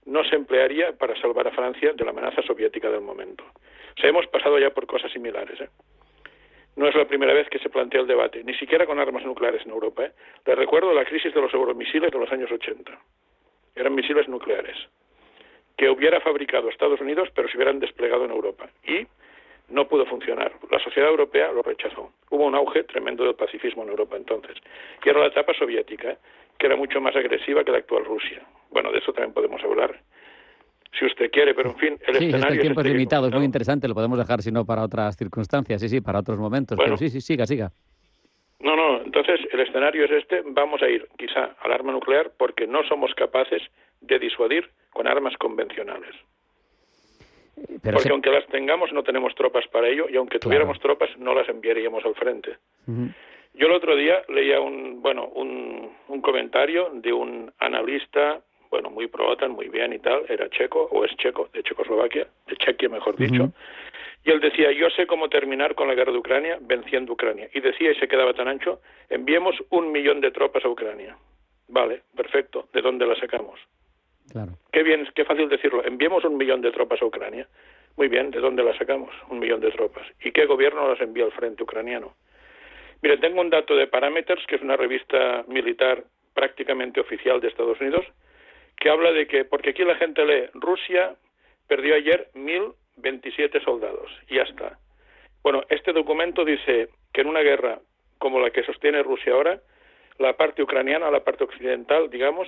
no se emplearía para salvar a Francia de la amenaza soviética del momento. O sea, hemos pasado ya por cosas similares, ¿eh? No es la primera vez que se plantea el debate, ni siquiera con armas nucleares en Europa, ¿eh? Les recuerdo la crisis de los euromisiles de los años 80. Eran misiles nucleares que hubiera fabricado Estados Unidos, pero se hubieran desplegado en Europa. Y no pudo funcionar. La sociedad europea lo rechazó. Hubo un auge tremendo del pacifismo en Europa entonces. Y era la etapa soviética, ¿eh? Que era mucho más agresiva que la actual Rusia. Bueno, de eso también podemos hablar, si usted quiere, pero en fin, el escenario el tiempo es limitado, es muy interesante, lo podemos dejar si no para otras circunstancias, sí, para otros momentos, bueno, pero sí, siga. No, entonces el escenario es este, vamos a ir quizá al arma nuclear porque no somos capaces de disuadir con armas convencionales. Porque aunque las tengamos no tenemos tropas para ello y aunque tuviéramos tropas no las enviaríamos al frente. Yo el otro día leía un comentario de un analista, muy pro-OTAN, muy bien y tal, era checo, o es checo, de Checoslovaquia, de Chequia mejor dicho, y él decía, yo sé cómo terminar con la guerra de Ucrania venciendo Ucrania. Y decía, y se quedaba tan ancho, enviemos 1 millón de tropas a Ucrania. Vale, perfecto, ¿de dónde las sacamos? Claro. Qué bien, qué fácil decirlo, enviemos 1 millón de tropas a Ucrania. Muy bien, ¿de dónde las sacamos? 1 millón de tropas. ¿Y qué gobierno las envía al frente ucraniano? Mire, tengo un dato de Parameters, que es una revista militar prácticamente oficial de Estados Unidos, que habla de que, porque aquí la gente lee, Rusia perdió ayer 1.027 soldados, y ya está. Bueno, este documento dice que en una guerra como la que sostiene Rusia ahora, la parte ucraniana, la parte occidental, digamos,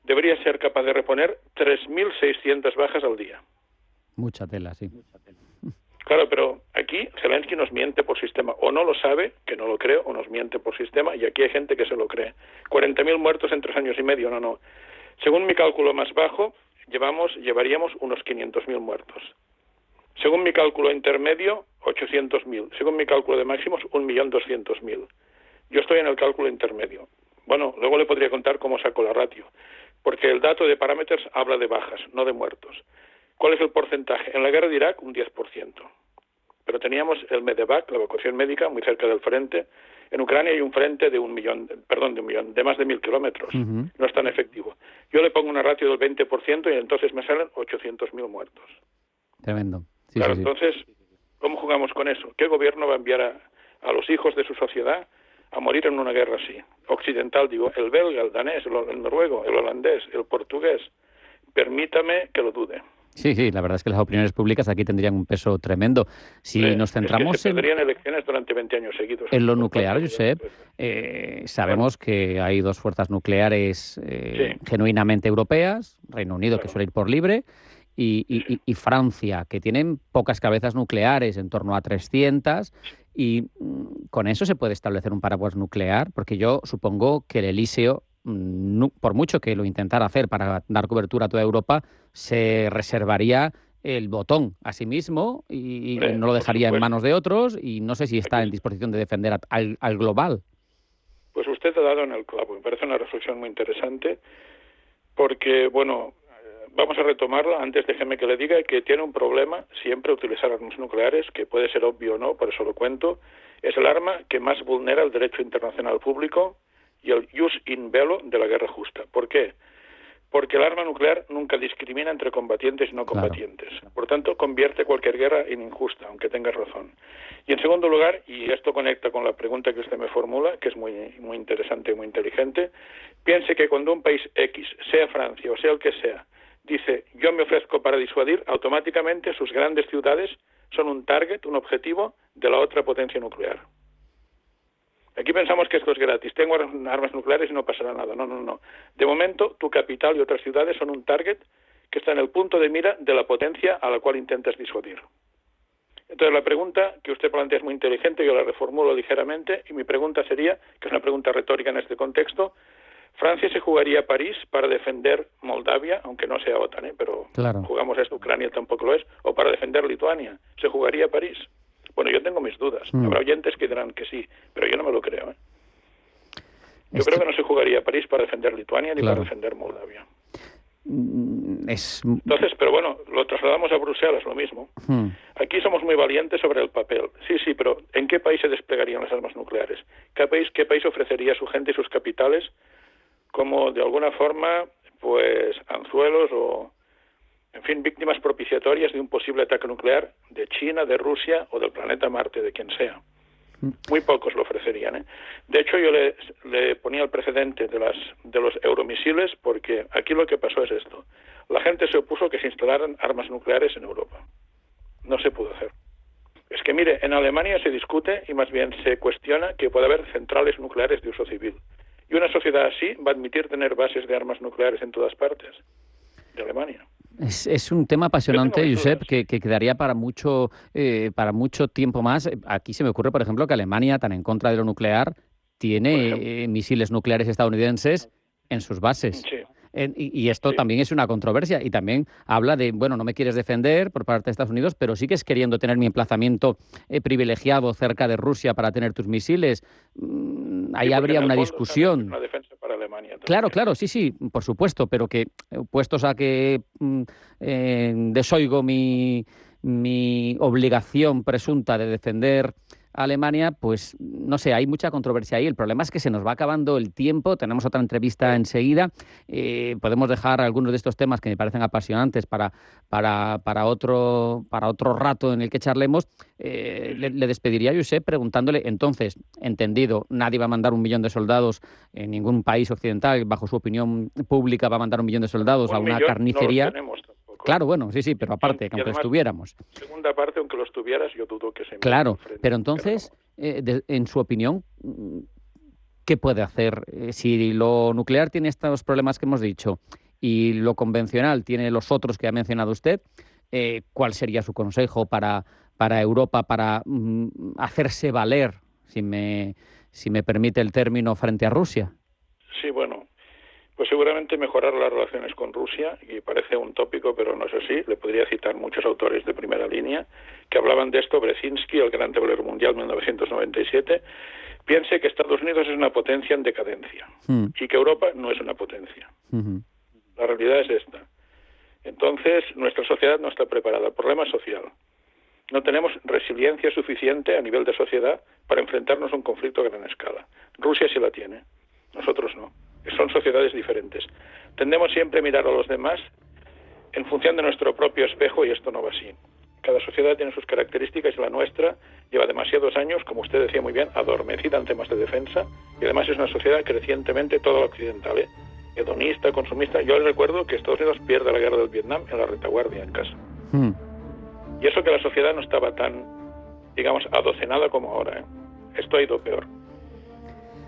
debería ser capaz de reponer 3.600 bajas al día. Mucha tela, sí. Claro, pero aquí Zelensky nos miente por sistema. O no lo sabe, que no lo creo, o nos miente por sistema, y aquí hay gente que se lo cree. 40.000 muertos en 3 años y medio, no. Según mi cálculo más bajo, llevaríamos unos 500.000 muertos. Según mi cálculo intermedio, 800.000. Según mi cálculo de máximos, 1.200.000. Yo estoy en el cálculo intermedio. Bueno, luego le podría contar cómo saco la ratio, porque el dato de Parameters habla de bajas, no de muertos. ¿Cuál es el porcentaje? En la guerra de Irak, un 10%. Pero teníamos el Medevac, la evacuación médica, muy cerca del frente. En Ucrania hay un frente de de más de 1.000 kilómetros. No es tan efectivo. Yo le pongo una ratio del 20% y entonces me salen 800.000 muertos. Tremendo. Sí, claro, sí. Entonces, ¿cómo jugamos con eso? ¿Qué gobierno va a enviar a los hijos de su sociedad a morir en una guerra así? Occidental, digo, el belga, el danés, el noruego, el holandés, el portugués. Permítame que lo dude. Sí, la verdad es que las opiniones públicas aquí tendrían un peso tremendo. Si nos centramos se perderían elecciones durante 20 años seguidos. En lo nuclear, Josep, sabemos que hay 2 fuerzas nucleares genuinamente europeas, Reino Unido, que suele ir por libre, y Francia, que tienen pocas cabezas nucleares, en torno a 300, y con eso se puede establecer un paraguas nuclear, porque yo supongo que el Elíseo, por mucho que lo intentara hacer para dar cobertura a toda Europa, se reservaría el botón a sí mismo y no lo dejaría en manos de otros, y no sé si está en disposición de defender al global. Pues usted ha dado en el clavo. Me parece una reflexión muy interesante porque, bueno, vamos a retomarla. Antes déjeme que le diga que tiene un problema siempre utilizar armas nucleares, que puede ser obvio o no, por eso lo cuento. Es el arma que más vulnera el derecho internacional público y el jus in bello de la guerra justa. ¿Por qué? Porque el arma nuclear nunca discrimina entre combatientes y no combatientes. Claro. Por tanto, convierte cualquier guerra en injusta, aunque tenga razón. Y en segundo lugar, y esto conecta con la pregunta que usted me formula, que es muy interesante y muy inteligente, piense que cuando un país X, sea Francia o sea el que sea, dice yo me ofrezco para disuadir, automáticamente sus grandes ciudades son un target, un objetivo de la otra potencia nuclear. Aquí pensamos que esto es gratis. Tengo armas nucleares y no pasará nada. No. De momento, tu capital y otras ciudades son un target que está en el punto de mira de la potencia a la cual intentas disuadir. Entonces, la pregunta que usted plantea es muy inteligente, yo la reformulo ligeramente, y mi pregunta sería, que es una pregunta retórica en este contexto, ¿Francia se jugaría a París para defender Moldavia, aunque no sea OTAN, pero claro, jugamos esto, Ucrania tampoco lo es, o para defender Lituania? ¿Se jugaría a París? Bueno, yo tengo mis dudas. Habrá oyentes que dirán que sí, pero yo no me lo creo. Yo creo que no se jugaría a París para defender Lituania ni para defender Moldavia. Entonces, pero bueno, lo trasladamos a Bruselas, lo mismo. Aquí somos muy valientes sobre el papel. Sí, pero ¿en qué país se desplegarían las armas nucleares? ¿Qué país ofrecería a su gente y sus capitales como, de alguna forma, pues anzuelos o, en fin, víctimas propiciatorias de un posible ataque nuclear de China, de Rusia o del planeta Marte, de quien sea? Muy pocos lo ofrecerían. De hecho, yo le ponía el precedente de los euromisiles, porque aquí lo que pasó es esto. La gente se opuso a que se instalaran armas nucleares en Europa. No se pudo hacer. Es que, mire, en Alemania se discute y más bien se cuestiona que puede haber centrales nucleares de uso civil. Y una sociedad así va a admitir tener bases de armas nucleares en todas partes de Alemania. Es un tema apasionante, Josep, que quedaría para mucho tiempo más. Aquí se me ocurre, por ejemplo, que Alemania, tan en contra de lo nuclear, tiene misiles nucleares estadounidenses en sus bases. Sí. Y esto también es una controversia, y también habla de, bueno, no me quieres defender por parte de Estados Unidos, pero sigues queriendo tener mi emplazamiento privilegiado cerca de Rusia para tener tus misiles. Ahí habría una discusión. Una defensa para Alemania también. Claro, sí, por supuesto, pero que puestos a que desoigo mi obligación presunta de defender Alemania, pues no sé, hay mucha controversia ahí. El problema es que se nos va acabando el tiempo, tenemos otra entrevista enseguida, podemos dejar algunos de estos temas que me parecen apasionantes para otro rato en el que charlemos. Le despediría a Josep preguntándole, entonces, entendido, nadie va a mandar 1 millón de soldados en ningún país occidental, bajo su opinión pública va a mandar 1 millón de soldados a una carnicería. No los tenemos tampoco. Claro, bueno, sí, pero aparte, que aunque los tuviéramos. Segunda parte, aunque los tuvieras, yo dudo que se... Claro, pero entonces, en su opinión, ¿qué puede hacer? Si lo nuclear tiene estos problemas que hemos dicho y lo convencional tiene los otros que ha mencionado usted, ¿cuál sería su consejo para Europa para hacerse valer, si me permite el término, frente a Rusia? Sí, bueno, pues seguramente mejorar las relaciones con Rusia, y parece un tópico, pero no es así. Le podría citar muchos autores de primera línea que hablaban de esto. Brzezinski, el gran tablero mundial, 1997, piense que Estados Unidos es una potencia en decadencia y que Europa no es una potencia. La realidad es esta. Entonces, nuestra sociedad no está preparada. El problema es social. No tenemos resiliencia suficiente a nivel de sociedad para enfrentarnos a un conflicto a gran escala. Rusia sí la tiene, nosotros no. Son sociedades diferentes. Tendemos siempre a mirar a los demás en función de nuestro propio espejo, y esto no va así. Cada sociedad tiene sus características y la nuestra lleva demasiados años, como usted decía muy bien, adormecida en temas de defensa, y además es una sociedad crecientemente toda occidental, hedonista, consumista. Yo les recuerdo que Estados Unidos pierde la guerra del Vietnam en la retaguardia en casa. Y eso que la sociedad no estaba tan, digamos, adocenada como ahora. Esto ha ido peor.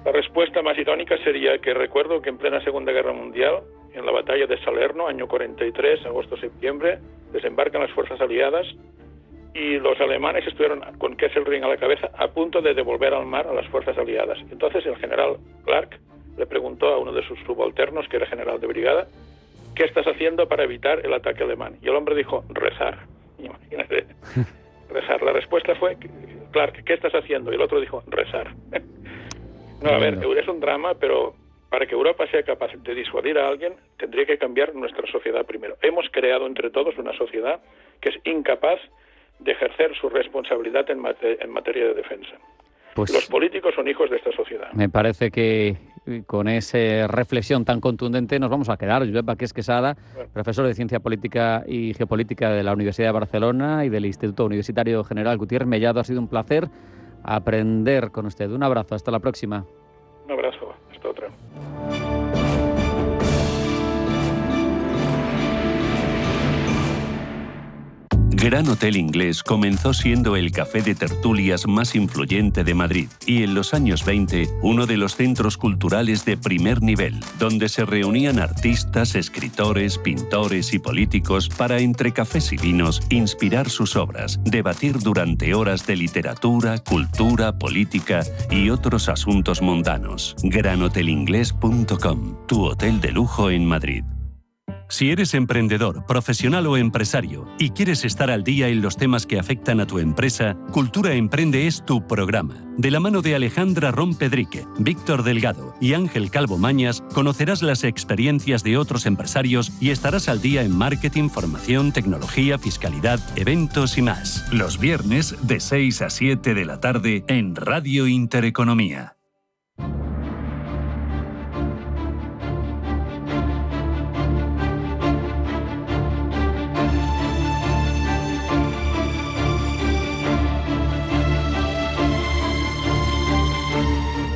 La respuesta más irónica sería que recuerdo que en plena Segunda Guerra Mundial, en la batalla de Salerno, año 43, agosto-septiembre, desembarcan las fuerzas aliadas y los alemanes estuvieron con Kesselring a la cabeza a punto de devolver al mar a las fuerzas aliadas. Entonces el general Clark le preguntó a uno de sus subalternos, que era general de brigada, ¿qué estás haciendo para evitar el ataque alemán? Y el hombre dijo, rezar. Imagínate, rezar. La respuesta fue, Clark, ¿qué estás haciendo? Y el otro dijo, rezar. No, a ver, es un drama, pero para que Europa sea capaz de disuadir a alguien, tendría que cambiar nuestra sociedad primero. Hemos creado entre todos una sociedad que es incapaz de ejercer su responsabilidad en materia de defensa. Pues los políticos son hijos de esta sociedad. Me parece que con esa reflexión tan contundente nos vamos a quedar. Josep Baqués Quesada, profesor de Ciencia Política y Geopolítica de la Universidad de Barcelona y del Instituto Universitario General Gutiérrez Mellado. Ha sido un placer aprender con usted. Un abrazo, hasta la próxima. Un abrazo, hasta otra. Gran Hotel Inglés comenzó siendo el café de tertulias más influyente de Madrid y en los años 20 uno de los centros culturales de primer nivel, donde se reunían artistas, escritores, pintores y políticos para, entre cafés y vinos, inspirar sus obras, debatir durante horas de literatura, cultura, política y otros asuntos mundanos. GranHotelInglés.com, tu hotel de lujo en Madrid. Si eres emprendedor, profesional o empresario y quieres estar al día en los temas que afectan a tu empresa, Cultura Emprende es tu programa. De la mano de Alejandra Rompedrique, Víctor Delgado y Ángel Calvo Mañas, conocerás las experiencias de otros empresarios y estarás al día en marketing, formación, tecnología, fiscalidad, eventos y más. Los viernes de 6 a 7 de la tarde en Radio Intereconomía.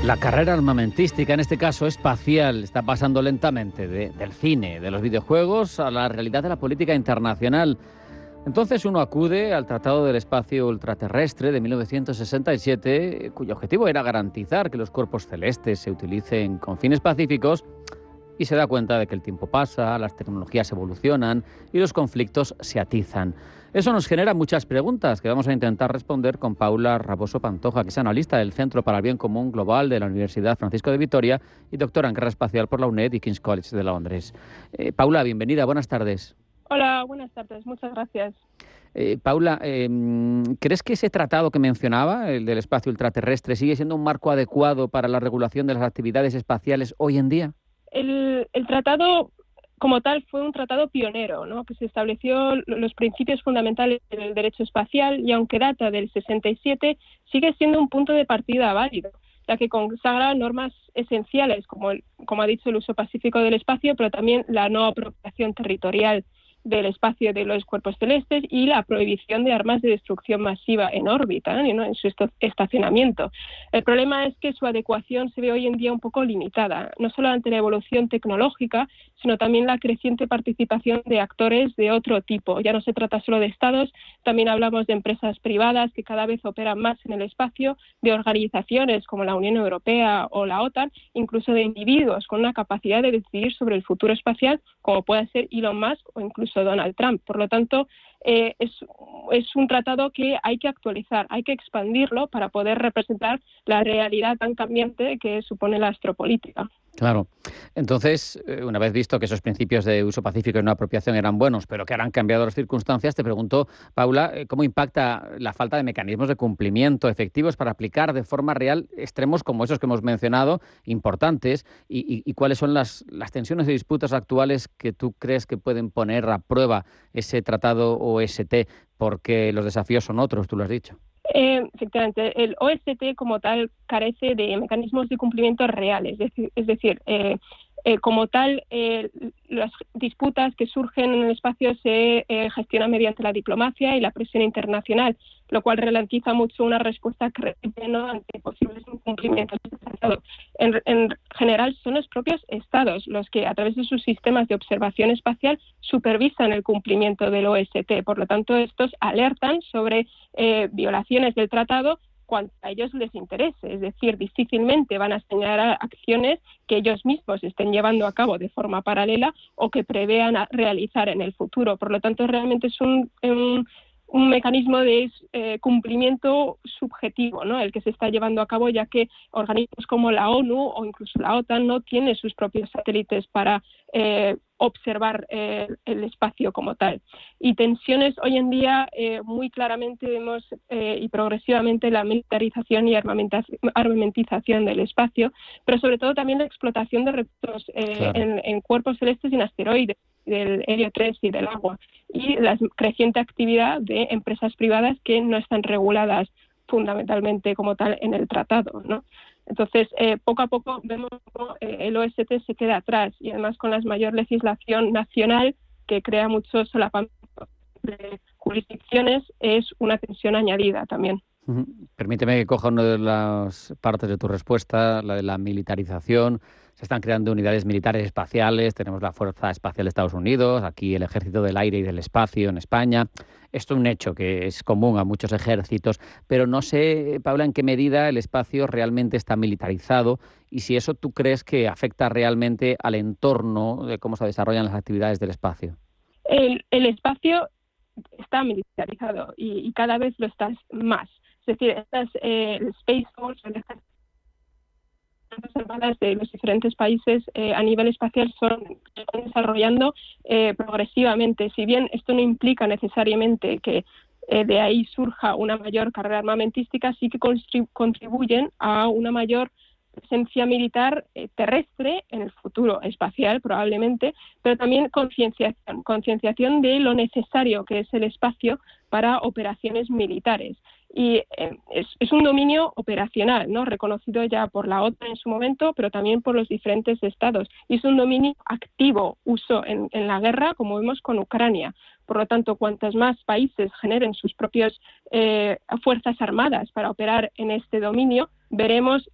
La carrera armamentística, en este caso espacial, está pasando lentamente del cine, de los videojuegos, a la realidad de la política internacional. Entonces uno acude al Tratado del Espacio Ultraterrestre de 1967, cuyo objetivo era garantizar que los cuerpos celestes se utilicen con fines pacíficos, y se da cuenta de que el tiempo pasa, las tecnologías evolucionan y los conflictos se atizan. Eso nos genera muchas preguntas que vamos a intentar responder con Paula Raboso Pantoja, que es analista del Centro para el Bien Común Global de la Universidad Francisco de Vitoria y doctora en Guerra Espacial por la UNED y King's College de Londres. Paula, bienvenida, buenas tardes. Hola, buenas tardes, muchas gracias. Paula, ¿crees que ese tratado que mencionaba, el del espacio ultraterrestre, sigue siendo un marco adecuado para la regulación de las actividades espaciales hoy en día? El tratado como tal fue un tratado pionero, ¿no? Que se estableció los principios fundamentales del derecho espacial y aunque data del 67, sigue siendo un punto de partida válido, ya que consagra normas esenciales como ha dicho, el uso pacífico del espacio, pero también la no apropiación territorial del espacio de los cuerpos celestes y la prohibición de armas de destrucción masiva en órbita, ¿no? En su estacionamiento. El problema es que su adecuación se ve hoy en día un poco limitada, no solo ante la evolución tecnológica, sino también la creciente participación de actores de otro tipo. Ya no se trata solo de estados, también hablamos de empresas privadas que cada vez operan más en el espacio, de organizaciones como la Unión Europea o la OTAN, incluso de individuos con una capacidad de decidir sobre el futuro espacial, como puede ser Elon Musk o incluso Donald Trump. Por lo tanto, es un tratado que hay que actualizar, hay que expandirlo para poder representar la realidad tan cambiante que supone la astropolítica. Claro. Entonces, una vez visto que esos principios de uso pacífico y no apropiación eran buenos, pero que ahora han cambiado las circunstancias, te pregunto, Paula, ¿cómo impacta la falta de mecanismos de cumplimiento efectivos para aplicar de forma real extremos como esos que hemos mencionado, importantes, y cuáles son las tensiones y disputas actuales que tú crees que pueden poner a prueba ese tratado OST, porque los desafíos son otros, tú lo has dicho? Efectivamente, el OST como tal carece de mecanismos de cumplimiento reales, es decir, como tal, las disputas que surgen en el espacio se gestionan mediante la diplomacia y la presión internacional, lo cual ralentiza mucho una respuesta creíble, ¿no?, ante posibles incumplimientos del tratado. En general, son los propios estados los que, a través de sus sistemas de observación espacial, supervisan el cumplimiento del OST. Por lo tanto, estos alertan sobre violaciones del tratado cuando a ellos les interese, es decir, difícilmente van a señalar acciones que ellos mismos estén llevando a cabo de forma paralela o que prevean realizar en el futuro. Por lo tanto, realmente es un mecanismo de cumplimiento subjetivo, ¿no?, el que se está llevando a cabo, ya que organismos como la ONU o incluso la OTAN no tienen sus propios satélites para observar el espacio como tal. Y tensiones hoy en día muy claramente vemos y progresivamente la militarización y armamentización del espacio, pero sobre todo también la explotación de recursos en cuerpos celestes y en asteroides, del helio 3 y del agua, y la creciente actividad de empresas privadas que no están reguladas fundamentalmente como tal en el tratado, ¿no? Entonces, poco a poco vemos cómo el OST se queda atrás y además con la mayor legislación nacional que crea mucho solapamiento de jurisdicciones es una tensión añadida también. Permíteme que coja una de las partes de tu respuesta, la de la militarización. Se están creando unidades militares espaciales, tenemos la Fuerza Espacial de Estados Unidos, aquí el Ejército del Aire y del Espacio en España. Esto es un hecho que es común a muchos ejércitos, pero no sé, Paula, en qué medida el espacio realmente está militarizado y si eso tú crees que afecta realmente al entorno de cómo se desarrollan las actividades del espacio. El espacio está militarizado y cada vez lo está más. Es decir, estas Space Force, estas armadas de los diferentes países a nivel espacial se están desarrollando progresivamente. Si bien esto no implica necesariamente que de ahí surja una mayor carrera armamentística, sí que contribuyen a una mayor presencia militar terrestre en el futuro espacial probablemente, pero también concienciación de lo necesario que es el espacio para operaciones militares. Y es un dominio operacional, ¿no?, reconocido ya por la OTAN en su momento, pero también por los diferentes estados. Y es un dominio activo, uso en la guerra, como vemos con Ucrania. Por lo tanto, cuantos más países generen sus propias fuerzas armadas para operar en este dominio, veremos,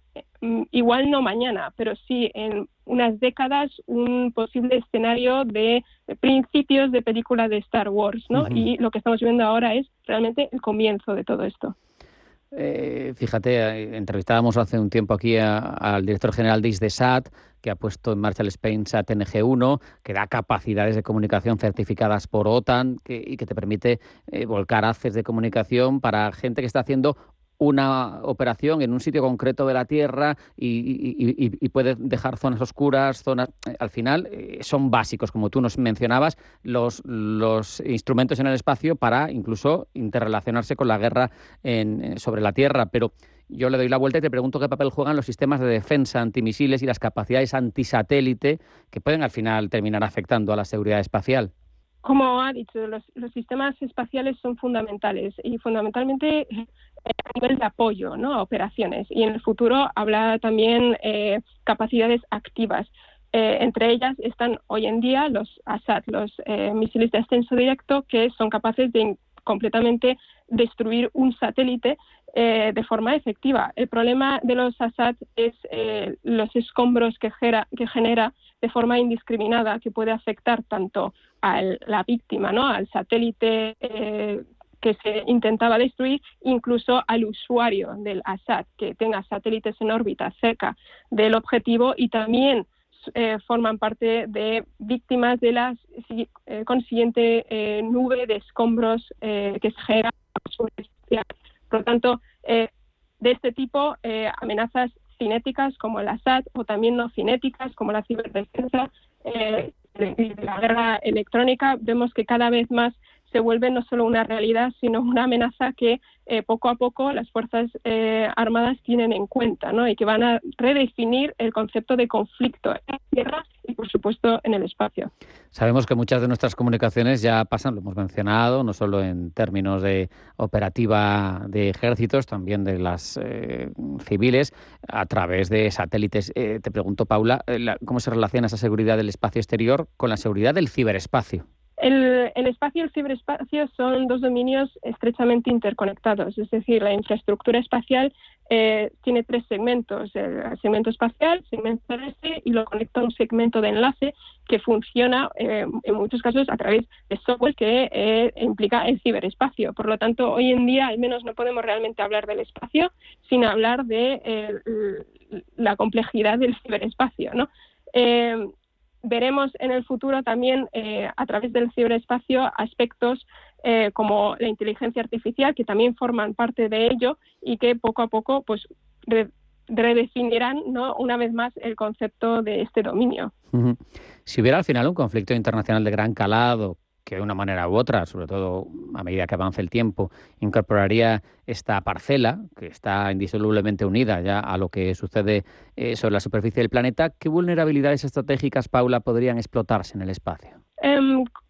igual no mañana, pero sí en unas décadas, un posible escenario de principios de película de Star Wars, ¿no? Uh-huh. Y lo que estamos viendo ahora es realmente el comienzo de todo esto. Fíjate, entrevistábamos hace un tiempo aquí al director general de ISDESAT, que ha puesto en marcha el SpainSat NG-1, que da capacidades de comunicación certificadas por OTAN y que te permite volcar haces de comunicación para gente que está haciendo una operación en un sitio concreto de la Tierra y puede dejar zonas oscuras, al final son básicos, como tú nos mencionabas, los instrumentos en el espacio para incluso interrelacionarse con la guerra sobre la Tierra. Pero yo le doy la vuelta y te pregunto qué papel juegan los sistemas de defensa antimisiles y las capacidades antisatélite que pueden al final terminar afectando a la seguridad espacial. Como ha dicho, los sistemas espaciales son fundamentales y fundamentalmente a nivel de apoyo, ¿no?, a operaciones. Y en el futuro habrá también capacidades activas. Entre ellas están hoy en día los ASAT, los misiles de ascenso directo, que son capaces de completamente destruir un satélite de forma efectiva. El problema de los ASAT es los escombros que genera de forma indiscriminada, que puede afectar tanto a la víctima, ¿no?, al satélite que se intentaba destruir, incluso al usuario del ASAT, que tenga satélites en órbita cerca del objetivo, y también forman parte de víctimas de la consiguiente nube de escombros que se genera. Por lo tanto, de este tipo, amenazas cinéticas como el ASAT, o también no cinéticas como la ciberdefensa, de la guerra electrónica, vemos que cada vez más se vuelve no solo una realidad, sino una amenaza que poco a poco las Fuerzas Armadas tienen en cuenta, ¿no?, y que van a redefinir el concepto de conflicto en la Tierra y, por supuesto, en el espacio. Sabemos que muchas de nuestras comunicaciones ya pasan, lo hemos mencionado, no solo en términos de operativa de ejércitos, también de las civiles, a través de satélites. Te pregunto, Paula, ¿cómo se relaciona esa seguridad del espacio exterior con la seguridad del ciberespacio? El espacio y el ciberespacio son dos dominios estrechamente interconectados, es decir, la infraestructura espacial tiene tres segmentos: el segmento espacial, el segmento terrestre, y lo conecta a un segmento de enlace que funciona en muchos casos a través de software que implica el ciberespacio. Por lo tanto, hoy en día al menos no podemos realmente hablar del espacio sin hablar de la complejidad del ciberespacio, ¿no? Veremos en el futuro también a través del ciberespacio aspectos como la inteligencia artificial, que también forman parte de ello y que poco a poco pues redefinirán, ¿no?, una vez más el concepto de este dominio. Uh-huh. Si hubiera al final un conflicto internacional de gran calado, que de una manera u otra, sobre todo a medida que avance el tiempo, incorporaría esta parcela, que está indisolublemente unida ya a lo que sucede sobre la superficie del planeta, ¿qué vulnerabilidades estratégicas, Paula, podrían explotarse en el espacio?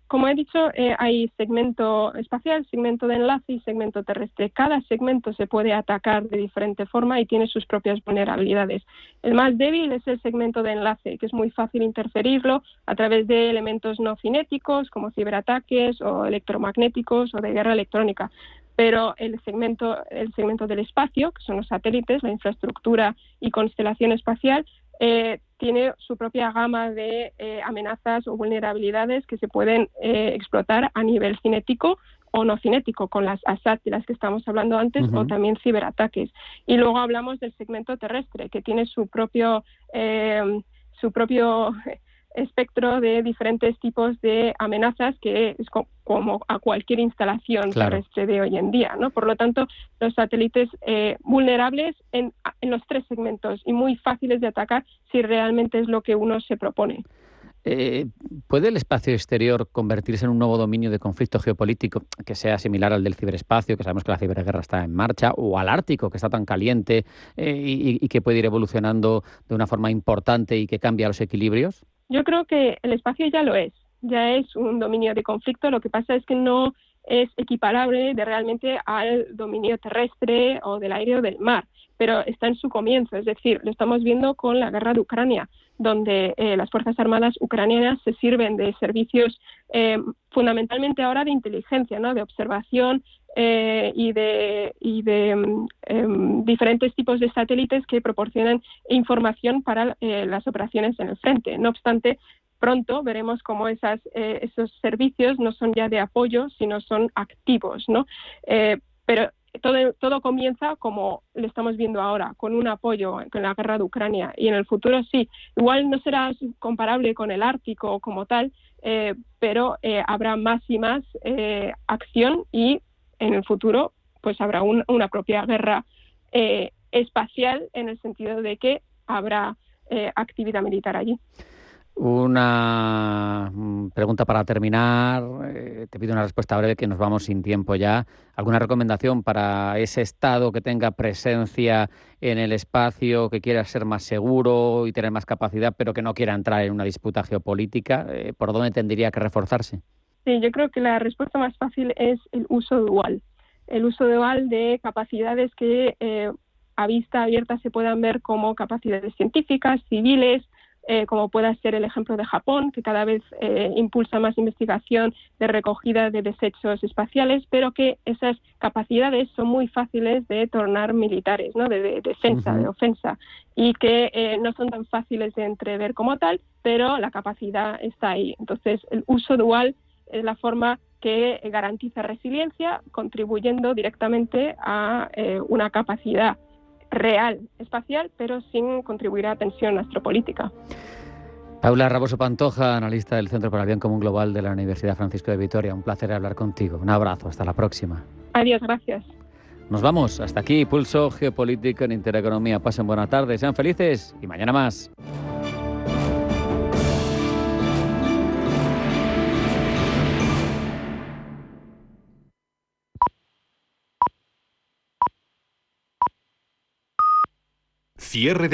Como he dicho, hay segmento espacial, segmento de enlace y segmento terrestre. Cada segmento se puede atacar de diferente forma y tiene sus propias vulnerabilidades. El más débil es el segmento de enlace, que es muy fácil interferirlo a través de elementos no cinéticos como ciberataques o electromagnéticos o de guerra electrónica. Pero el segmento del espacio, que son los satélites, la infraestructura y constelación espacial, tiene su propia gama de amenazas o vulnerabilidades que se pueden explotar a nivel cinético o no cinético, con las ASAT de las que estamos hablando antes, o también ciberataques. Y luego hablamos del segmento terrestre, que tiene su propio espectro de diferentes tipos de amenazas, que es como a cualquier instalación terrestre de hoy en día, ¿no? Por lo tanto, los satélites vulnerables en los tres segmentos y muy fáciles de atacar si realmente es lo que uno se propone. ¿Puede el espacio exterior convertirse en un nuevo dominio de conflicto geopolítico que sea similar al del ciberespacio, que sabemos que la ciberguerra está en marcha, o al Ártico, que está tan caliente y que puede ir evolucionando de una forma importante y que cambia los equilibrios? Yo creo que el espacio ya es un dominio de conflicto. Lo que pasa es que no es equiparable realmente al dominio terrestre o del aire o del mar, pero está en su comienzo. Es decir, lo estamos viendo con la guerra de Ucrania, donde las Fuerzas Armadas ucranianas se sirven de servicios fundamentalmente ahora de inteligencia, ¿no?, de observación y de diferentes tipos de satélites que proporcionan información para las operaciones en el frente. No obstante, pronto veremos cómo esos servicios no son ya de apoyo, sino son activos, ¿no? Pero todo comienza, como lo estamos viendo ahora, con un apoyo con la guerra de Ucrania, y en el futuro sí, igual no será comparable con el Ártico como tal, pero habrá más y más acción, y en el futuro pues habrá una propia guerra espacial, en el sentido de que habrá actividad militar allí. Una pregunta para terminar. Te pido una respuesta breve, que nos vamos sin tiempo ya. ¿Alguna recomendación para ese Estado que tenga presencia en el espacio, que quiera ser más seguro y tener más capacidad, pero que no quiera entrar en una disputa geopolítica? ¿Por dónde tendría que reforzarse? Sí, yo creo que la respuesta más fácil es el uso dual. El uso dual de capacidades que a vista abierta se puedan ver como capacidades científicas, civiles, como pueda ser el ejemplo de Japón, que cada vez impulsa más investigación de recogida de desechos espaciales, pero que esas capacidades son muy fáciles de tornar militares, ¿no? de defensa, de ofensa, y que no son tan fáciles de entrever como tal, pero la capacidad está ahí. Entonces, el uso dual es la forma que garantiza resiliencia, contribuyendo directamente a una capacidad real espacial, pero sin contribuir a tensión astropolítica. Paula Raboso Pantoja, analista del Centro para el Bien Común Global de la Universidad Francisco de Vitoria. Un placer hablar contigo. Un abrazo. Hasta la próxima. Adiós, gracias. Nos vamos. Hasta aquí. Pulso Geopolítico en Intereconomía. Pasen buena tarde, sean felices y mañana más. Cierre de